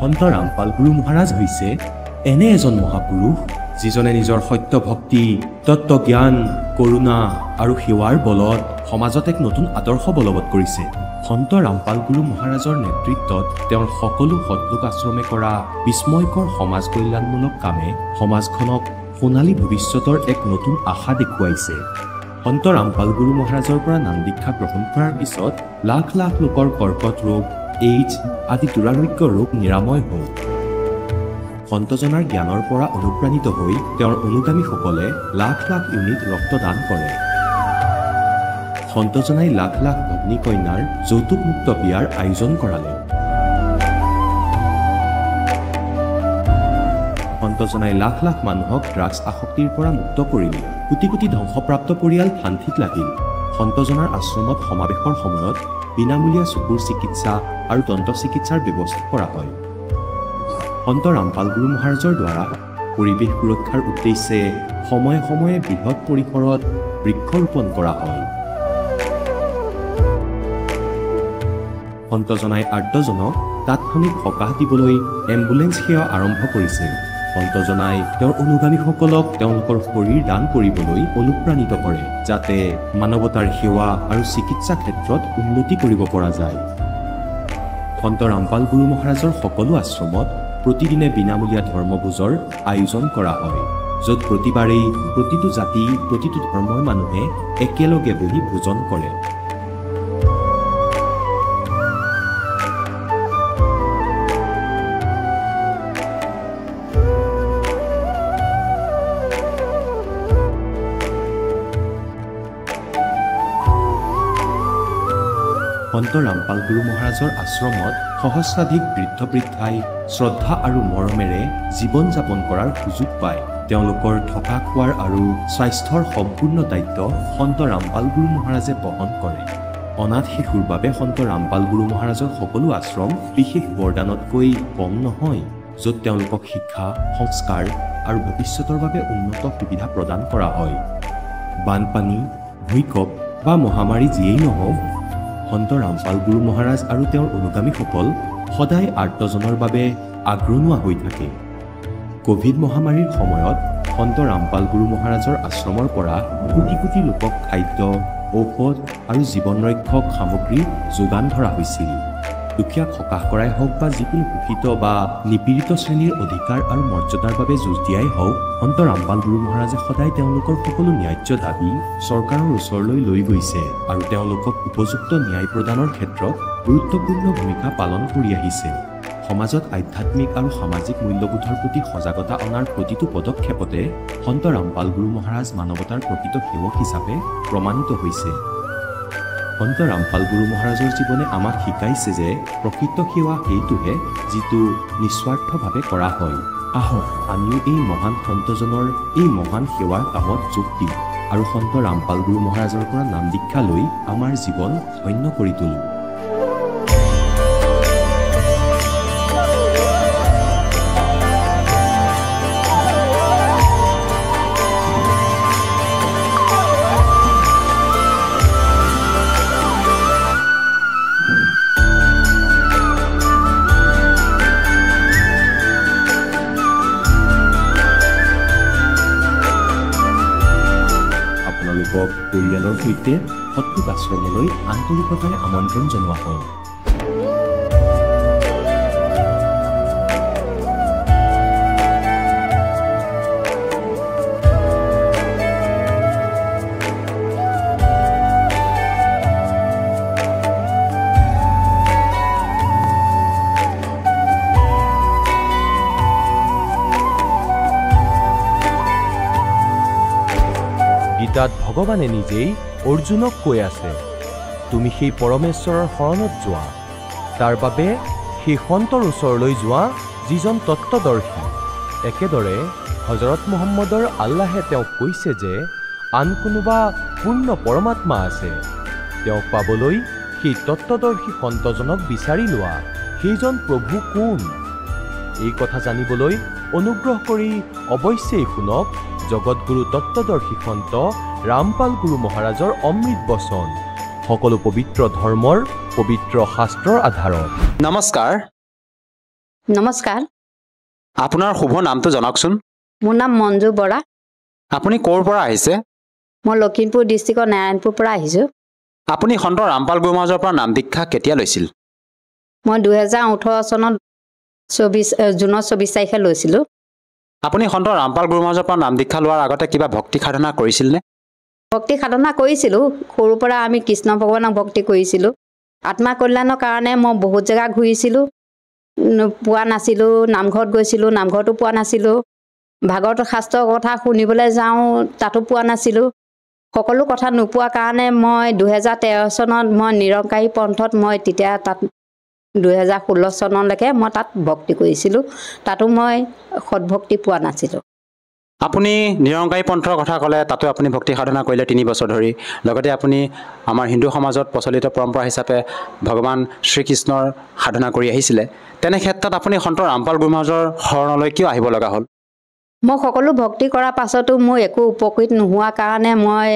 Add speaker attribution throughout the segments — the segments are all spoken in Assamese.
Speaker 1: সন্ত ৰামপাল গুৰু মহাৰাজ হৈছে এনে এজন মহাপুৰুষ যিজনে নিজৰ সত্য ভক্তি, তত্ত্বজ্ঞান, কৰোণা আৰু সেৱাৰ বলত সমাজত এক নতুন আদৰ্শ বলবৎ কৰিছে। সন্ত ৰামপাল গুৰু মহাৰাজৰ নেতৃত্বত তেওঁৰ সকলো সৎলোক আশ্ৰমে কৰা বিস্ময়কৰ সমাজ কল্যাণমূলক কামে সমাজখনক সোণালী ভৱিষ্যতৰ এক নতুন আশা দেখুৱাইছে। সন্ত ৰামপাল গুৰু মহাৰাজৰ পৰা নাম দীক্ষা গ্ৰহণ কৰাৰ পিছত লাখ লাখ লোকৰ কৰ্কট ৰোগ, এইডছ আদি দুৰাৰোগ্য ৰোগ নিৰাময় হ'ল। সন্তজনাৰ জ্ঞানৰ পৰা অনুপ্ৰাণিত হৈ তেওঁৰ অনুগামীসকলে লাখ লাখ ইউনিট ৰক্তদান কৰে। সন্তজনাই লাখ লাখ ভগ্নী কন্যাৰ যৌতুকমুক্ত বিয়াৰ আয়োজন কৰালে। সন্তজনাই লাখ লাখ মানুহক ড্ৰাগছ আসক্তিৰ পৰা মুক্ত কৰিলে। কোটি কোটি ধ্বংসপ্ৰাপ্ত পৰিয়াল শান্তিত লাগিল। সন্তজনাৰ আশ্ৰমত সমাৱেশৰ সময়ত বিনামূলীয়া চকুৰ চিকিৎসা আৰু দন্ত চিকিৎসাৰ ব্যৱস্থা কৰা হয়। সন্ত ৰামপাল গুৰু মহাৰাজৰ দ্বাৰা পৰিৱেশ সুৰক্ষাৰ উদ্দেশ্যে সময়ে সময়ে বৃহৎ পৰিসৰত বৃক্ষৰোপণ কৰা হয়। সন্তজনাই আৰ্তজনক তাৎক্ষণিক সকাহ দিবলৈ এম্বুলেন্স সেৱা আৰম্ভ কৰিছে। সন্তজনাই তেওঁৰ অনুগামীসকলক তেওঁলোকৰ শৰীৰ দান কৰিবলৈ অনুপ্ৰাণিত কৰে, যাতে মানৱতাৰ সেৱা আৰু চিকিৎসা ক্ষেত্ৰত উন্নতি কৰিব পৰা যায়। সন্ত ৰামপাল গুৰু মহাৰাজৰ সকলো আশ্ৰমত প্ৰতিদিনে বিনামূলীয়া ধৰ্মভোজৰ আয়োজন কৰা হয়, য'ত প্ৰতিবাৰেই প্ৰতিটো জাতি, প্ৰতিটো ধৰ্মৰ মানুহে একেলগে বহি ভোজন কৰে। সন্ত ৰামপাল গুৰু মহাৰাজৰ আশ্ৰমত সহস্ৰাধিক বৃদ্ধ বৃদ্ধাই শ্ৰদ্ধা আৰু মৰমেৰে জীৱন যাপন কৰাৰ সুযোগ পায়। তেওঁলোকৰ থকা খোৱাৰ আৰু স্বাস্থ্যৰ সম্পূৰ্ণ দায়িত্ব সন্ত ৰামপাল গুৰু মহাৰাজে বহন কৰে। অনাথ শিশুৰ বাবে সন্ত ৰামপাল গুৰু মহাৰাজৰ সকলো আশ্ৰম বিশেষ বৰদানতকৈ কম নহয়, য'ত তেওঁলোকক শিক্ষা, সংস্কাৰ আৰু ভৱিষ্যতৰ বাবে উন্নত সুবিধা প্ৰদান কৰা হয়। বানপানী, ভূঁইকঁপ বা মহামাৰী যিয়েই নহওক, সন্ত ৰামপাল গুৰু মহাৰাজ আৰু তেওঁৰ অনুগামীসকল সদায় আৰ্তজনৰ বাবে আগ্ৰনোৱা হৈ থাকে। কোভিড মহামাৰীৰ সময়ত সন্ত ৰামপাল গুৰু মহাৰাজৰ আশ্ৰমৰ পৰা কোটি কোটি লোকক খাদ্য, ঔষধ আৰু জীৱন ৰক্ষক সামগ্ৰী যোগান ধৰা হৈছিল। দুখীয়াক সকাহ কৰাই হওক বা যিকোনো শোষিত বা নিপীড়িত শ্ৰেণীৰ অধিকাৰ আৰু মৰ্যাদাৰ বাবে যুঁজ দিয়াই হওক, সন্ত ৰামপাল গুৰু মহাৰাজে সদায় তেওঁলোকৰ সকলো ন্যায্য দাবী চৰকাৰৰ ওচৰলৈ লৈ গৈছে আৰু তেওঁলোকক উপযুক্ত ন্যায় প্ৰদানৰ ক্ষেত্ৰত গুৰুত্বপূৰ্ণ ভূমিকা পালন কৰি আহিছে। সমাজত আধ্যাত্মিক আৰু সামাজিক মূল্যবোধৰ প্ৰতি সজাগতা অনাৰ প্ৰতিটো পদক্ষেপতে সন্ত ৰামপাল গুৰু মহাৰাজ মানৱতাৰ প্ৰকৃত সেৱক হিচাপে প্ৰমাণিত হৈছে। সন্ত ৰামপাল গুৰু মহাৰাজৰ জীৱনে আমাক শিকাইছে যে প্ৰকৃত সেৱা সেইটোহে যিটো নিস্বাৰ্থভাৱে কৰা হয়। আহক আমিও এই মহান সন্তজনৰ এই মহান সেৱাৰ কামত যোগ দিওঁ আৰু সন্ত ৰামপাল গুৰু মহাৰাজৰ পৰা নাম দীক্ষা লৈ আমাৰ জীৱন ধন্য কৰি তোলোঁ। পৰিয়ালৰ সৈতে সৎলোক আশ্ৰমলৈ আন্তৰিকতাৰে আমন্ত্ৰণ জনোৱা হয়।
Speaker 2: গীতাত ভগৱানে নিজেই অৰ্জুনক কৈ আছে, তুমি সেই পৰমেশ্বৰৰ শৰণত যোৱা, তাৰ বাবে সেই সন্তৰ ওচৰলৈ যোৱা যিজন তত্ত্বদৰ্শী। একেদৰে হজৰত মুহাম্মদৰ আল্লাহে তেওঁক কৈছে যে আন কোনোবা পূৰ্ণ পৰমাত্মা আছে, তেওঁক পাবলৈ সেই তত্ত্বদৰ্শী সন্তজনক বিচাৰি লোৱা। সেইজন প্ৰভু কোন? এই কথা জানিবলৈ অনুগ্ৰহ কৰি অৱশ্যেই শুনক জগতগুৰু তত্ত্বদৰ্শী সন্ত ৰামপাল গুৰু মহাৰাজৰ অমৃত বচন, সকলো পবিত্ৰ ধৰ্মৰ পবিত্ৰ শাস্ত্ৰৰ আধাৰত।
Speaker 3: নমস্কাৰ, নমস্কাৰ,
Speaker 4: আপোনাৰ শুভ নামটো জনাওকচোন।
Speaker 3: মোৰ নাম মঞ্জু বৰা।
Speaker 4: আপুনি ক'ৰ পৰা আহিছে?
Speaker 3: মই লখিমপুৰ ডিষ্ট্ৰিক্টৰ নাৰায়ণপুৰ পৰা আহিছোঁ।
Speaker 4: আপুনি সন্ত ৰামপাল গুৰু মহাৰাজৰ পৰা নাম দীক্ষা কেতিয়া লৈছিল?
Speaker 3: মই 2018 চনত জুনৰ 24 তাৰিখে লৈছিলোঁ।
Speaker 4: আপুনি সন্ত ৰামপাল গুৰু মহাৰাজৰ পৰা নাম দীক্ষা লোৱাৰ আগতে কিবা ভক্তি সাধনা কৰিছিলনে?
Speaker 3: ভক্তি সাধনা কৰিছিলোঁ। সৰুৰ পৰা আমি কৃষ্ণ ভগৱানক ভক্তি কৰিছিলোঁ। আত্মা কল্যাণৰ কাৰণে মই বহুত জেগা ঘূৰিছিলোঁ, পোৱা নাছিলোঁ। নামঘৰত গৈছিলোঁ, নামঘৰতো পোৱা নাছিলোঁ। ভাগৱত শাস্ত্ৰৰ কথা শুনিবলৈ যাওঁ, তাতো পোৱা নাছিলোঁ। সকলো কথা নোপোৱা কাৰণে মই 2013 চনত মই নিৰংকাৰী পন্থত মই তেতিয়া তাত 2016 চনলৈকে মই তাত ভক্তি কৰিছিলোঁ। তাতো মই সৎভক্তি পোৱা নাছিলোঁ।
Speaker 4: আপুনি নিৰংকাৰী পন্থৰ কথা ক'লে, তাতো আপুনি ভক্তি সাধনা কৰিলে 3 বছৰ ধৰি। লগতে আপুনি আমাৰ হিন্দু সমাজত প্ৰচলিত পৰম্পৰা হিচাপে ভগৱান শ্ৰীকৃষ্ণৰ সাধনা কৰি আহিছিলে। তেনে ক্ষেত্ৰত আপুনি সন্ত ৰামপাল গুৰু মহাৰাজৰ শৰণলৈ কিয় আহিব লগা হ'ল?
Speaker 3: মই সকলো ভক্তি কৰাৰ পাছতো মোৰ একো উপকৃত নোহোৱাৰ কাৰণে মই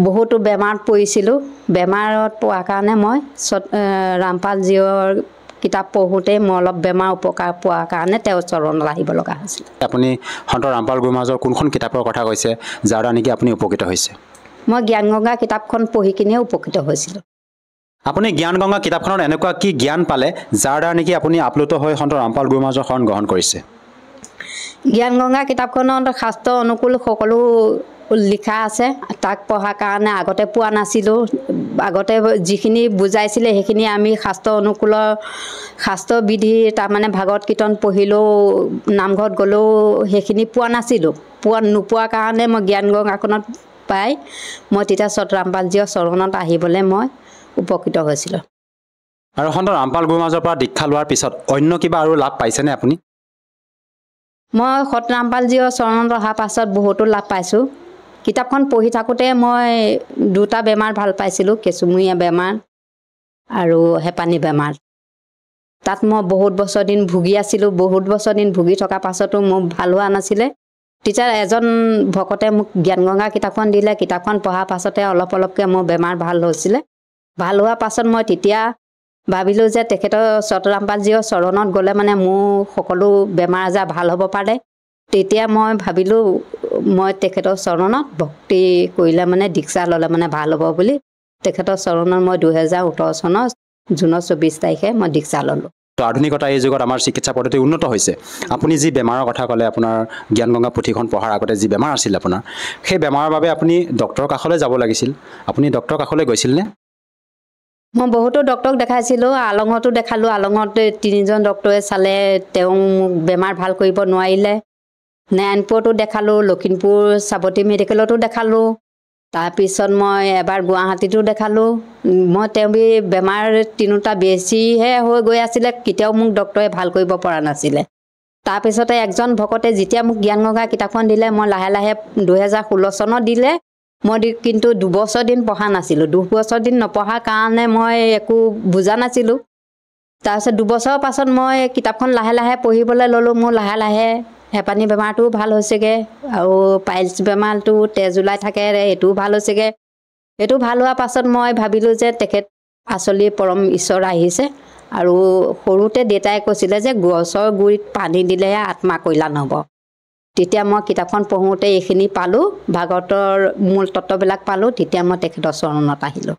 Speaker 3: বহুতো বেমাৰত পৰিছিলোঁ। বেমাৰত পোৱাৰ কাৰণে মই ৰামপালজীৰ কিতাপ পঢ়োঁতে মই অলপ বেমাৰ উপকাৰ পোৱাৰ কাৰণে তেওঁৰ চৰণলৈ আহিব লগা হৈছিল।
Speaker 4: আপুনি সন্ত ৰামপাল গুৰু মহাৰাজৰ কোনখন কিতাপৰ কথা কৈছে যাৰ দ্বাৰা নেকি আপুনি উপকৃত হৈছে?
Speaker 3: মই জ্ঞানগংগা কিতাপখন পঢ়ি কিনিয়ে উপকৃত হৈছিলোঁ।
Speaker 4: আপুনি জ্ঞানগংগা কিতাপখনত এনেকুৱা কি জ্ঞান পালে যাৰ দ্বাৰা নেকি আপুনি আপ্লুত হৈ সন্ত ৰামপাল গুৰু মহাৰাজৰ শৰণ গ্ৰহণ কৰিছে?
Speaker 3: জ্ঞানগংগা কিতাপখনত শাস্ত্ৰ অনুকূল সকলো লিখা আছে। তাক পঢ়াৰ কাৰণে আগতে পোৱা নাছিলোঁ। আগতে যিখিনি বুজাইছিলে সেইখিনি আমি শাস্ত্ৰ অনুকূলৰ শাস্ত্ৰবিধি তাৰমানে ভাগৱত কীৰ্তন পঢ়িলেও, নামঘৰত গ'লেও সেইখিনি পোৱা নাছিলোঁ। নোপোৱাৰ কাৰণে মই জ্ঞানগংগাখনত পাই মই তেতিয়া ৰামপালজীৰ চৰণত আহিবলৈ মই উপকৃত হৈছিলোঁ।
Speaker 4: আৰু সন্ত ৰামপাল গুৰু মহাৰাজৰ পৰা দীক্ষা লোৱাৰ পিছত অন্য কিবা আৰু লাভ পাইছেনে আপুনি?
Speaker 3: মই সত ৰামপালজীৰ চৰণত অহাৰ পাছত বহুতো লাভ পাইছোঁ। কিতাপখন পঢ়ি থাকোঁতে মই 2টা বেমাৰ ভাল পাইছিলোঁ, কেঁচুমূৰীয়া বেমাৰ আৰু হেঁপানী বেমাৰ। তাত মই বহুত বছৰ দিন ভুগি আছিলোঁ। বহুত বছৰ দিন ভুগি থকাৰ পাছতো মোৰ ভাল হোৱা নাছিলে। তেতিয়া এজন ভকতে মোক জ্ঞানগংগা কিতাপখন দিলে। কিতাপখন পঢ়াৰ পাছতে অলপ অলপকৈ মোৰ বেমাৰ ভাল হৈছিলে। ভাল হোৱাৰ পাছত মই তেতিয়া ভাবিলোঁ যে তেখেতৰ ৰামপালজীৰ চৰণত গ'লে মানে মোৰ সকলো বেমাৰ আজাৰ ভাল হ'ব পাৰে। তেতিয়া মই ভাবিলোঁ মই তেখেতৰ চৰণত ভক্তি কৰিলে মানে দীক্ষা ল'লে মানে ভাল হ'ব বুলি তেখেতৰ চৰণত মই 2018 চনৰ জুনৰ 24 তাৰিখে মই দীক্ষা ল'লোঁ।
Speaker 4: আধুনিকতা এই যুগত আমাৰ চিকিৎসা পদ্ধতি উন্নত হৈছে। আপুনি যি বেমাৰৰ কথা ক'লে, আপোনাৰ জ্ঞানগংগা পুথিখন পঢ়াৰ আগতে যি বেমাৰ আছিল আপোনাৰ, সেই বেমাৰৰ বাবে আপুনি ডক্টৰৰ কাষলৈ যাব লাগিছিল। আপুনি ডক্টৰৰ কাষলৈ গৈছিলনে?
Speaker 3: মই বহুতো ডক্টৰক দেখাইছিলোঁ। আলঙতো দেখালোঁ। আলঙত 3জন ডক্টৰে চালে, তেওঁ মোক বেমাৰ ভাল কৰিব নোৱাৰিলে। নাৰায়ণপুৰতো দেখালোঁ, লখিমপুৰ চাবতী মেডিকেলতো দেখালোঁ। তাৰপিছত মই এবাৰ গুৱাহাটীতো দেখালোঁ। মই তেওঁ বেমাৰ 3টা বেছিহে হৈ গৈ আছিলে, কেতিয়াও মোক ডক্টৰে ভাল কৰিব পৰা নাছিলে। তাৰপিছতে একজন ভকতে যেতিয়া মোক জ্ঞানগংগা কিতাপখন দিলে, মই লাহে লাহে 2016 চনত দিলে। মই কিন্তু 2 বছৰ দিন পঢ়া নাছিলোঁ। 2 বছৰ দিন নপঢ়াৰ কাৰণে মই একো বুজা নাছিলোঁ। তাৰপিছত 2 বছৰৰ পাছত মই কিতাপখন লাহে লাহে পঢ়িবলৈ ল'লোঁ। মোৰ লাহে লাহে হেঁপানী বেমাৰটোও ভাল হৈছেগৈ আৰু পাইলছ বেমাৰটো তেজ ওলাই থাকে, এইটোও ভাল হৈছেগৈ। এইটো ভাল হোৱাৰ পাছত মই ভাবিলোঁ যে তেখেত আচলি পৰম ঈশ্বৰ আহিছে। আৰু সৰুতে দেউতাই কৈছিলে যে গছৰ গুৰিত পানী দিলেহে আত্মা কল্যাণ হ'ব। তেতিয়া মই কিতাপখন পঢ়োঁতে এইখিনি পালোঁ, ভাগৱতৰ মূল তত্ত্ববিলাক পালোঁ। তেতিয়া মই তেখেতৰ চৰণত আহিলোঁ।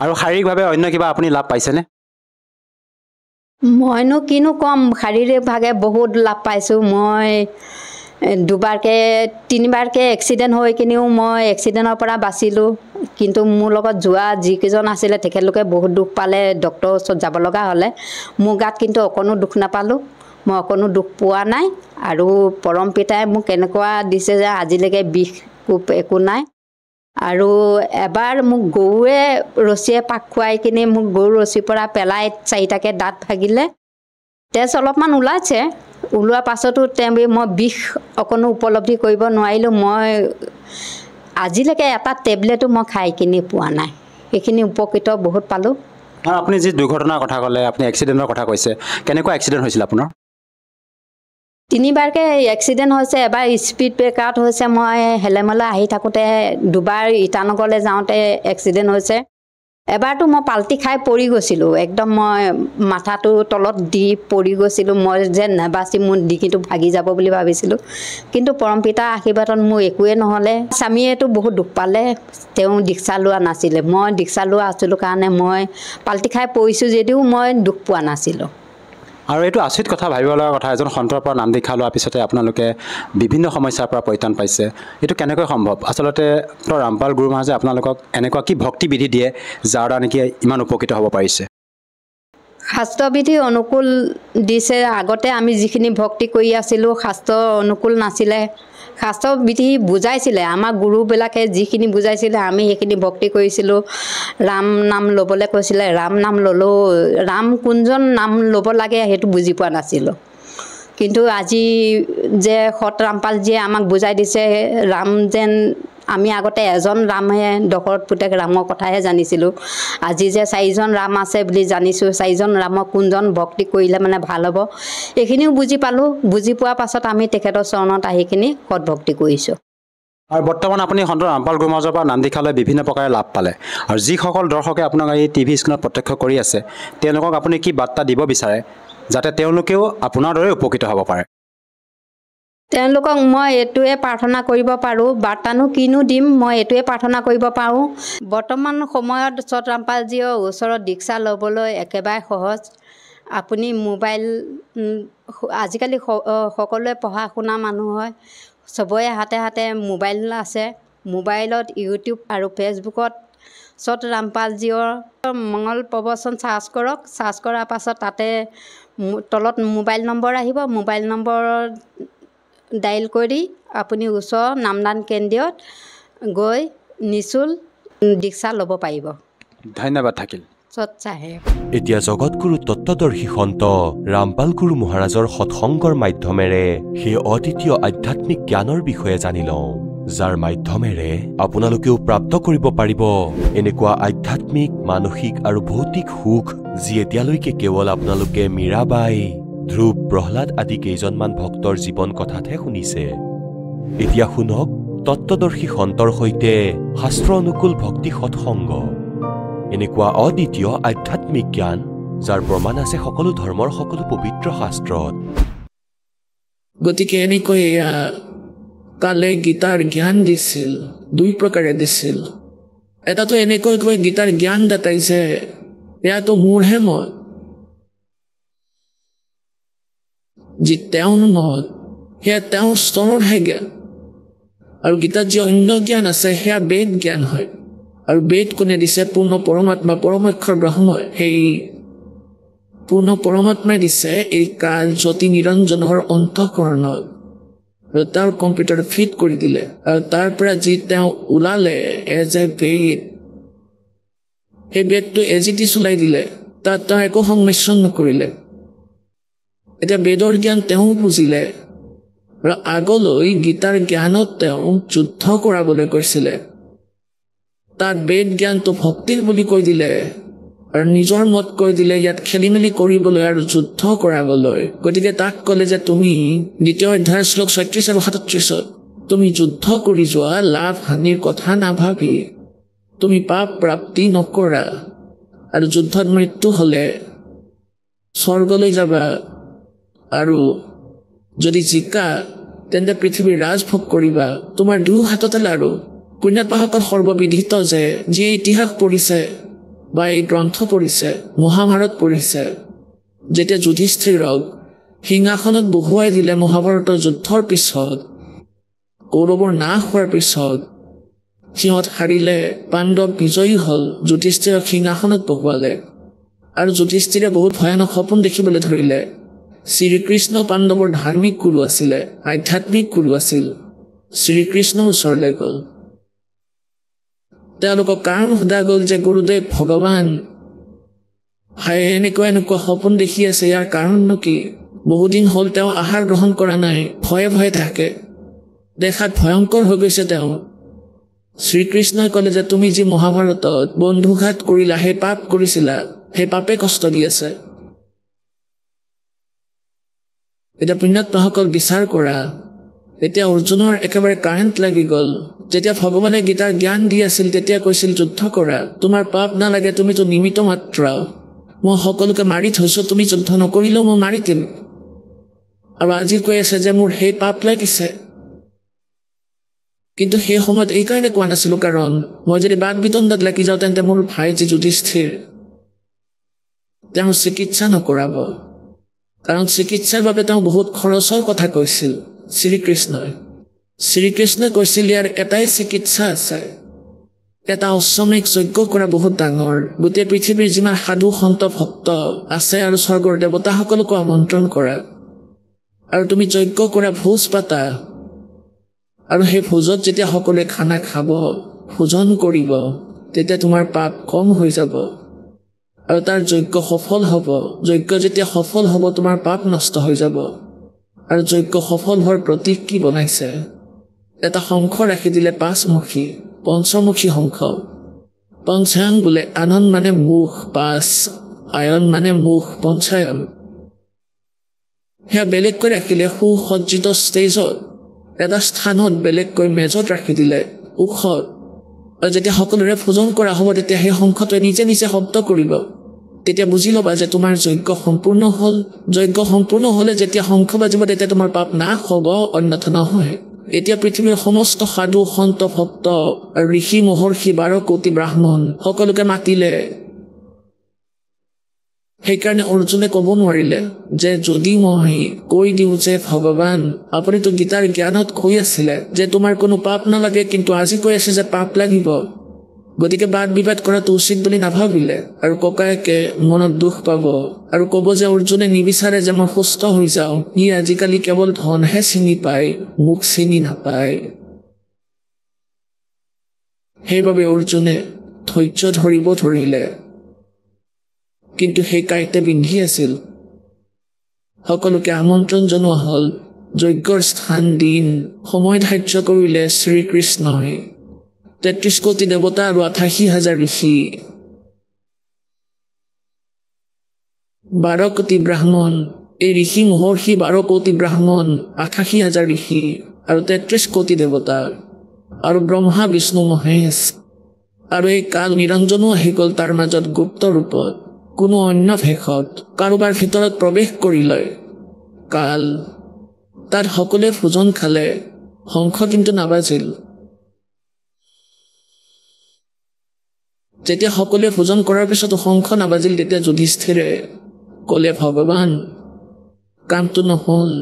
Speaker 4: আৰু শাৰীৰিকভাৱে অন্য কিবা আপুনি লাভ পাইছেনে?
Speaker 3: মইনো কিনো ক'ম, শাৰীৰিকভাৱে বহুত লাভ পাইছোঁ। মই 3বাৰকৈ এক্সিডেণ্ট হৈ কিনিও মই এক্সিডেণ্টৰ পৰা বাচিলোঁ। কিন্তু মোৰ লগত যোৱা যিকেইজন আছিলে তেখেতলোকে বহুত দুখ পালে, ডক্টৰৰ ওচৰত যাব লগা হ'লে। মোৰ গাত কিন্তু অকণো দুখ নাপালোঁ। মই অকণো দুখ পোৱা নাই। আৰু পৰম পিতাই মোক এনেকুৱা দিছে যে আজিলৈকে বিষ কোপ একো নাই। আৰু এবাৰ মোক গৰুৱে ৰছীয়ে পাক খুৱাই কিনি মোক গৰু ৰছীৰ পৰা পেলাই 4টাকৈ দাঁত ভাগিলে। তেজ অলপমান ওলাইছে। ওলোৱাৰ পাছতো মই বিষ অকণো উপলব্ধি কৰিব নোৱাৰিলোঁ। মই আজিলৈকে এটা টেবলেটো মই খাই কিনি পোৱা নাই। সেইখিনি উপকৃত বহুত পালোঁ।
Speaker 4: আৰু আপুনি যি দুৰ্ঘটনাৰ কথা ক'লে, আপুনি এক্সিডেণ্টৰ কথা কৈছে, কেনেকুৱা এক্সিডেণ্ট হৈছিল আপোনাৰ?
Speaker 3: 3বাৰকৈ এক্সিডেণ্ট হৈছে। এবাৰ স্পীড ব্ৰেকাৰত হৈছে। মই হেলেমলৈ আহি থাকোঁতে 2বাৰ ইটানগৰলৈ যাওঁতে এক্সিডেণ্ট হৈছে। এবাৰতো মই পাল্টি খাই পৰি গৈছিলোঁ, একদম মই মাথাটো তলত দি পৰি গৈছিলোঁ। মই যে নেবাচি মোৰ ডিঙিটো ভাগি যাব বুলি ভাবিছিলোঁ, কিন্তু পৰমপিতাৰ আশীৰ্বাদত মোৰ একোৱে নহ'লে। স্বামীয়েতো বহুত দুখ পালে, তেওঁ দীক্ষা লোৱা নাছিলে। মই দীক্ষা লোৱা আছিলোঁ কাৰণে মই পাল্টি খাই পৰিছোঁ যদিও মই দুখ পোৱা নাছিলোঁ।
Speaker 4: আৰু এইটো আচৰিত কথা, ভাবিব লগা কথা, এজন সন্তৰ পৰা নাম দীক্ষা লোৱাৰ পিছতে আপোনালোকে বিভিন্ন সমস্যাৰ পৰা পৰিত্ৰাণ পাইছে। এইটো কেনেকৈ সম্ভৱ? আচলতে ৰামপাল গুৰু মহাৰাজে আপোনালোকক এনেকুৱা কি ভক্তিবিধি দিয়ে যাৰ দ্বাৰা নেকি ইমান উপকৃত হ'ব পাৰিছে?
Speaker 3: শাস্ত্ৰবিধি অনুকূল দিছে। আগতে আমি যিখিনি ভক্তি কৰি আছিলোঁ শাস্ত্ৰ অনুকূল নাছিলে। শাস্ত্ৰবিধি বুজাইছিলে, আমাৰ গুৰুবিলাকে যিখিনি বুজাইছিলে আমি সেইখিনি ভক্তি কৰিছিলোঁ। ৰাম নাম ল'বলৈ কৈছিলে, ৰাম নাম ল'লেও ৰাম কোনজন নাম ল'ব লাগে সেইটো বুজি পোৱা নাছিলোঁ। কিন্তু আজি যে সত ৰামপালজীয়ে আমাক বুজাই দিছে, ৰাম যেন আমি আগতে এজন ৰামহে, দশৰথ পুতেক ৰামৰ কথাহে জানিছিলোঁ। আজি যে 4জন ৰাম আছে বুলি জানিছোঁ। 4জন ৰামক কোনজন ভক্তি কৰিলে মানে ভাল হ'ব এইখিনিও বুজি পালোঁ। বুজি পোৱাৰ পাছত আমি তেখেতৰ চৰণত আহি কিনি সৎ ভক্তি কৰিছোঁ।
Speaker 4: আৰু বৰ্তমান আপুনি সন্ত ৰামপাল গুৰু মহাৰাজৰ পৰা নাম দীক্ষা লৈ বিভিন্ন প্ৰকাৰে লাভ পালে, আৰু যিসকল দৰ্শকে আপোনাক এই টিভি স্ক্ৰীণত প্ৰত্যক্ষ কৰি আছে তেওঁলোকক আপুনি কি বাৰ্তা দিব বিচাৰে যাতে তেওঁলোকেও আপোনাৰ দৰে উপকৃত হ'ব পাৰে?
Speaker 3: তেওঁলোকক মই এইটোৱে প্ৰাৰ্থনা কৰিব পাৰোঁ, বাৰ্তানো কিনো দিম, মই এইটোৱে প্ৰাৰ্থনা কৰিব পাৰোঁ। বৰ্তমান সময়ত সত ৰামপালজীৰ ওচৰত দীক্ষা ল'বলৈ একেবাৰে সহজ। আপুনি মোবাইল, আজিকালি সকলোৱে পঢ়া শুনা মানুহ হয়, চবৰে হাতে হাতে মোবাইল আছে। মোবাইলত ইউটিউব আৰু ফেচবুকত সত ৰামপালজীৰ মংগল প্ৰবচন চাৰ্চ কৰক। চাৰ্চ কৰাৰ পাছত তাতে তলত মোবাইল নম্বৰ আহিব। মোবাইল নম্বৰত ডাইল কৰি আপুনি ওচৰৰ নামদান কেন্দ্ৰত গৈ নিশ্চুল দীক্ষা ল'ব পাৰিব।
Speaker 4: ধন্যবাদ থাকিল।
Speaker 2: এতিয়া জগতগুৰু তত্ত্বদৰ্শী সন্ত ৰামপাল গুৰু মহাৰাজৰ সৎসংগৰ মাধ্যমেৰে সেই অদ্বিতীয় আধ্যাত্মিক জ্ঞানৰ বিষয়ে জানি লওঁ, যাৰ মাধ্যমেৰে আপোনালোকেও প্ৰাপ্ত কৰিব পাৰিব এনেকুৱা আধ্যাত্মিক, মানসিক আৰু ভৌতিক সুখ যি এতিয়ালৈকে কেৱল আপোনালোকে মীৰাবাই, ধ্ৰুৱ, প্ৰহ্লাদ আদি কেইজনমান ভক্তৰ জীৱন কথাতহে শুনিছে। এতিয়া শুনক তত্ত্বদৰ্শী সন্তৰ সৈতে শাস্ত্ৰ অনুকূল ভক্তি সৎসংগ, এনেকুৱা অদ্বিতীয় আধ্যাত্মিক জ্ঞান যাৰ প্ৰমাণ আছে সকলো ধৰ্মৰ সকলো পবিত্ৰ শাস্ত্ৰত।
Speaker 5: গতিকে এনেকৈ কালে গীতাৰ জ্ঞান দিছিল, 2 প্ৰকাৰে দিছিল। এটাতো এনেকৈ গীতাৰ জ্ঞান দাতাইছে, এয়াতো মোৰহে মত, যি তেওঁৰ মত, সেয়া তেওঁৰ স্তৰৰহে জ্ঞান। আৰু গীতাত যি অন্য জ্ঞান আছে সেয়া বেদ জ্ঞান হয়। আৰু বেদ কোনে দিছে? পূৰ্ণ পৰমাত্মা, পৰমাক্ষৰ ব্ৰহ্ম। সেই পূৰ্ণ পৰমাত্মাই দিছে এই কাল জ্যোতি নিৰঞ্জনৰ অন্তঃকৰণত, আৰু তেওঁৰ কম্পিউটাৰ ফিট কৰি দিলে। আৰু তাৰ পৰা যি তেওঁ ওলালে এজ এ বেদ, সেই বেদটো এজিটি চলাই দিলে, তাত তেওঁ একো সংমিশ্ৰণ নকৰিলে। এতিয়া বেদৰ জ্ঞান তেওঁ বুজিলে, আৰু আগলৈ গীতাৰ জ্ঞানত তেওঁ যুদ্ধ কৰাবলৈ কৈছিলে। তাত বেদ জ্ঞানটো ভক্তিৰ বুলি কৈ দিলে, আৰু নিজৰ মত কৈ দিলে ইয়াত খেলি মেলি কৰিবলৈ আৰু যুদ্ধ কৰাবলৈ। গতিকে তাক ক'লে যে তুমি 2য় অধ্যায়ৰ শ্লোক 36 আৰু 37 তুমি যুদ্ধ কৰি যোৱা, লাভ হানিৰ কথা নাভাবি, তুমি পাপ প্ৰাপ্তি নকৰা, আৰু যুদ্ধত মৃত্যু হ'লে স্বৰ্গলৈ যাবা, আৰু যদি জিকা তেন্তে পৃথিৱীৰ ৰাজভোগ কৰিবা। তোমাৰ 2 হাততে লাৰু। পুণ্যাত্মাসকল সৰ্ববিদিত যে যিয়ে ইতিহাস পঢ়িছে বা এই গ্ৰন্থ পঢ়িছে, মহাভাৰত পঢ়িছে, যেতিয়া যুধিষ্ঠিৰক সিংহাসনত বহুৱাই দিলে মহাভাৰতৰ যুদ্ধৰ পিছত, কৌৰৱৰ নাশ হোৱাৰ পিছত, সিহঁত হাৰিলে, পাণ্ডৱ বিজয়ী হ'ল, যুধিষ্ঠিৰক সিংহাসনত বহুৱালে। আৰু যুধিষ্ঠিৰে বহুত ভয়ানক সপোন দেখিবলৈ ধৰিলে। শ্ৰীকৃষ্ণ পাণ্ডৱৰ ধাৰ্মিক গুৰু আছিলে, আধ্যাত্মিক গুৰু আছিল। শ্ৰীকৃষ্ণৰ ওচৰলৈ গ'ল, তেওঁলোকক কাৰণ সোধা গ'ল যে গুৰুদেৱ ভগৱান হাই এনেকুৱা সপোন দেখি আছে, ইয়াৰ কাৰণনো কি? বহুদিন হ'ল তেওঁ আহাৰ গ্ৰহণ কৰা নাই, ভয়ে ভয়ে থাকে, দেখাত ভয়ংকৰ হৈ গৈছে তেওঁ। শ্ৰীকৃষ্ণই ক'লে যে তুমি যি মহাভাৰতত বন্ধুঘাত কৰিলা, সেই পাপ কৰিছিলা, সেই পাপে কষ্ট দি আছে। এতিয়া পুণ্যাত্মাসকল বিচাৰ কৰা, তেতিয়া অৰ্জুনৰ একেবাৰে কাৰেণ্ট লাগি গ'ল যেতিয়া ভগৱানে গীতাৰ জ্ঞান দি আছিল তেতিয়া কৈছিল যুদ্ধ কৰা তোমাৰ পাপ নালাগে তুমিতো নিমিত্ত মাত্ৰ মই সকলোকে মাৰি থৈছো তুমি যুদ্ধ নকৰিলেও মই মাৰি দিম আৰু আজি কৈ আছে যে মোৰ সেই পাপ লাগিছে কিন্তু সেই সময়ত এই কাৰণে কোৱা নাছিলো কাৰণ মই যদি বাদ বিতণ্ডাত লাগি যাওঁ তেন্তে মোৰ ভাই যি যুধিষ্ঠিৰ তেওঁ চিকিৎসা নকৰাব কাৰণ চিকিৎসাৰ বাবে তেওঁ বহুত খৰচৰ কথা কৈছিল শ্ৰীকৃষ্ণই কৈছিল ইয়াৰ এটাই চিকিৎসা আছে এটা অশ্বমেঘ যজ্ঞ কৰা বহুত ডাঙৰ গোটেই পৃথিৱীৰ যিমান সাধু সন্ত ভক্ত আছে আৰু স্বৰ্গৰ দেৱতাসকলকো আমন্ত্ৰণ কৰা আৰু তুমি যজ্ঞ কৰা ভোজ পাতা আৰু সেই ভোজত যেতিয়া সকলোৱে খানা খাব ভোজন কৰিব তেতিয়া তোমাৰ পাপ কম হৈ যাব আৰু তাৰ যজ্ঞ সফল হ'ব যজ্ঞ যেতিয়া সফল হ'ব তোমাৰ পাপ নষ্ট হৈ যাব আৰু যজ্ঞ সফল হোৱাৰ প্ৰতীক কি বনাইছে এটা শংখ ৰাখি দিলে 5মুখী পঞ্চমুখী শংখ পঞ্চায়ন বোলে আনন্দ মানে মুখ 5 আয়ন মানে মুখ পঞ্চায়ন সেয়া বেলেগকৈ ৰাখিলে সুসজ্জিত ষ্টেজত এটা স্থানত বেলেগকৈ মেজত ৰাখি দিলে ওখত আৰু যেতিয়া সকলোৰে ভোজন কৰা হ'ব তেতিয়া সেই শংখটোৱে নিজে নিজে শব্দ কৰিব তেতিয়া বুজি ল'বা যে তোমাৰ যজ্ঞ সম্পূৰ্ণ হ'ল যজ্ঞ সম্পূৰ্ণ হ'লে যেতিয়া শংখ বাজিব তেতিয়া তোমাৰ পাপ নাশ হ'ব অন্যথা নহয় এতিয়া পৃথিৱীৰ সমস্ত সাধু সন্ত ভক্ত আৰু ঋষি মহৰ্ষি 12 কোটি ব্ৰাহ্মণ সকলোকে মাতিলে সেইকাৰণে অৰ্জুনে ক'ব নোৱাৰিলে যে যদি মই কৈ দিওঁ যে ভগৱান আপুনিতো গীতাৰ জ্ঞানত কৈ আছিলে যে তোমাৰ কোনো পাপ নালাগে কিন্তু আজি কৈ আছে যে পাপ লাগিব গতিকে বাদ বিবাদ কৰাটো উচিত বুলি নাভাবিলে আৰু ককায়েকে মনত দুখ পাব আৰু ক'ব যে অৰ্জুনে নিবিচাৰে যে মই সুস্থ হৈ যাওঁ ই আজিকালি কেৱল ধনহে চিনি পায় মোক চিনি নাপায় সেইবাবে অৰ্জুনে ধৈৰ্য ধৰিব ধৰিলে কিন্তু সেই কাইতে বিন্ধি আছিল সকলোকে আমন্ত্ৰণ জনোৱা হ'ল যজ্ঞৰ স্থান দিন সময় ধাৰ্য কৰিলে শ্ৰীকৃষ্ণই 33 কোটি দেৱতা আৰু 88,000 ঋষি 12 কোটি ব্ৰাহ্মণ এই ঋষি মহৰ্ষি 12 কোটি ব্ৰাহ্মণ 88,000 ঋষি আৰু 33 কোটি দেৱতা আৰু ব্ৰহ্মা বিষ্ণু মহেশ আৰু এই কাল নিৰঞ্জনো আহি গ'ল তাৰ মাজত গুপ্ত ৰূপত কোনো অন্য ভেষত কাৰোবাৰ ভিতৰত প্ৰৱেশ কৰিলে কাল তাত সকলোৱে ভোজন খালে শংখ কিন্তু নাবাজিল যেতিয়া সকলোৱে ভোজন কৰাৰ পিছত শংখ নাবাজিল তেতিয়া যুধিষ্ঠিৰে ক'লে ভগৱান কামটো নহ'ল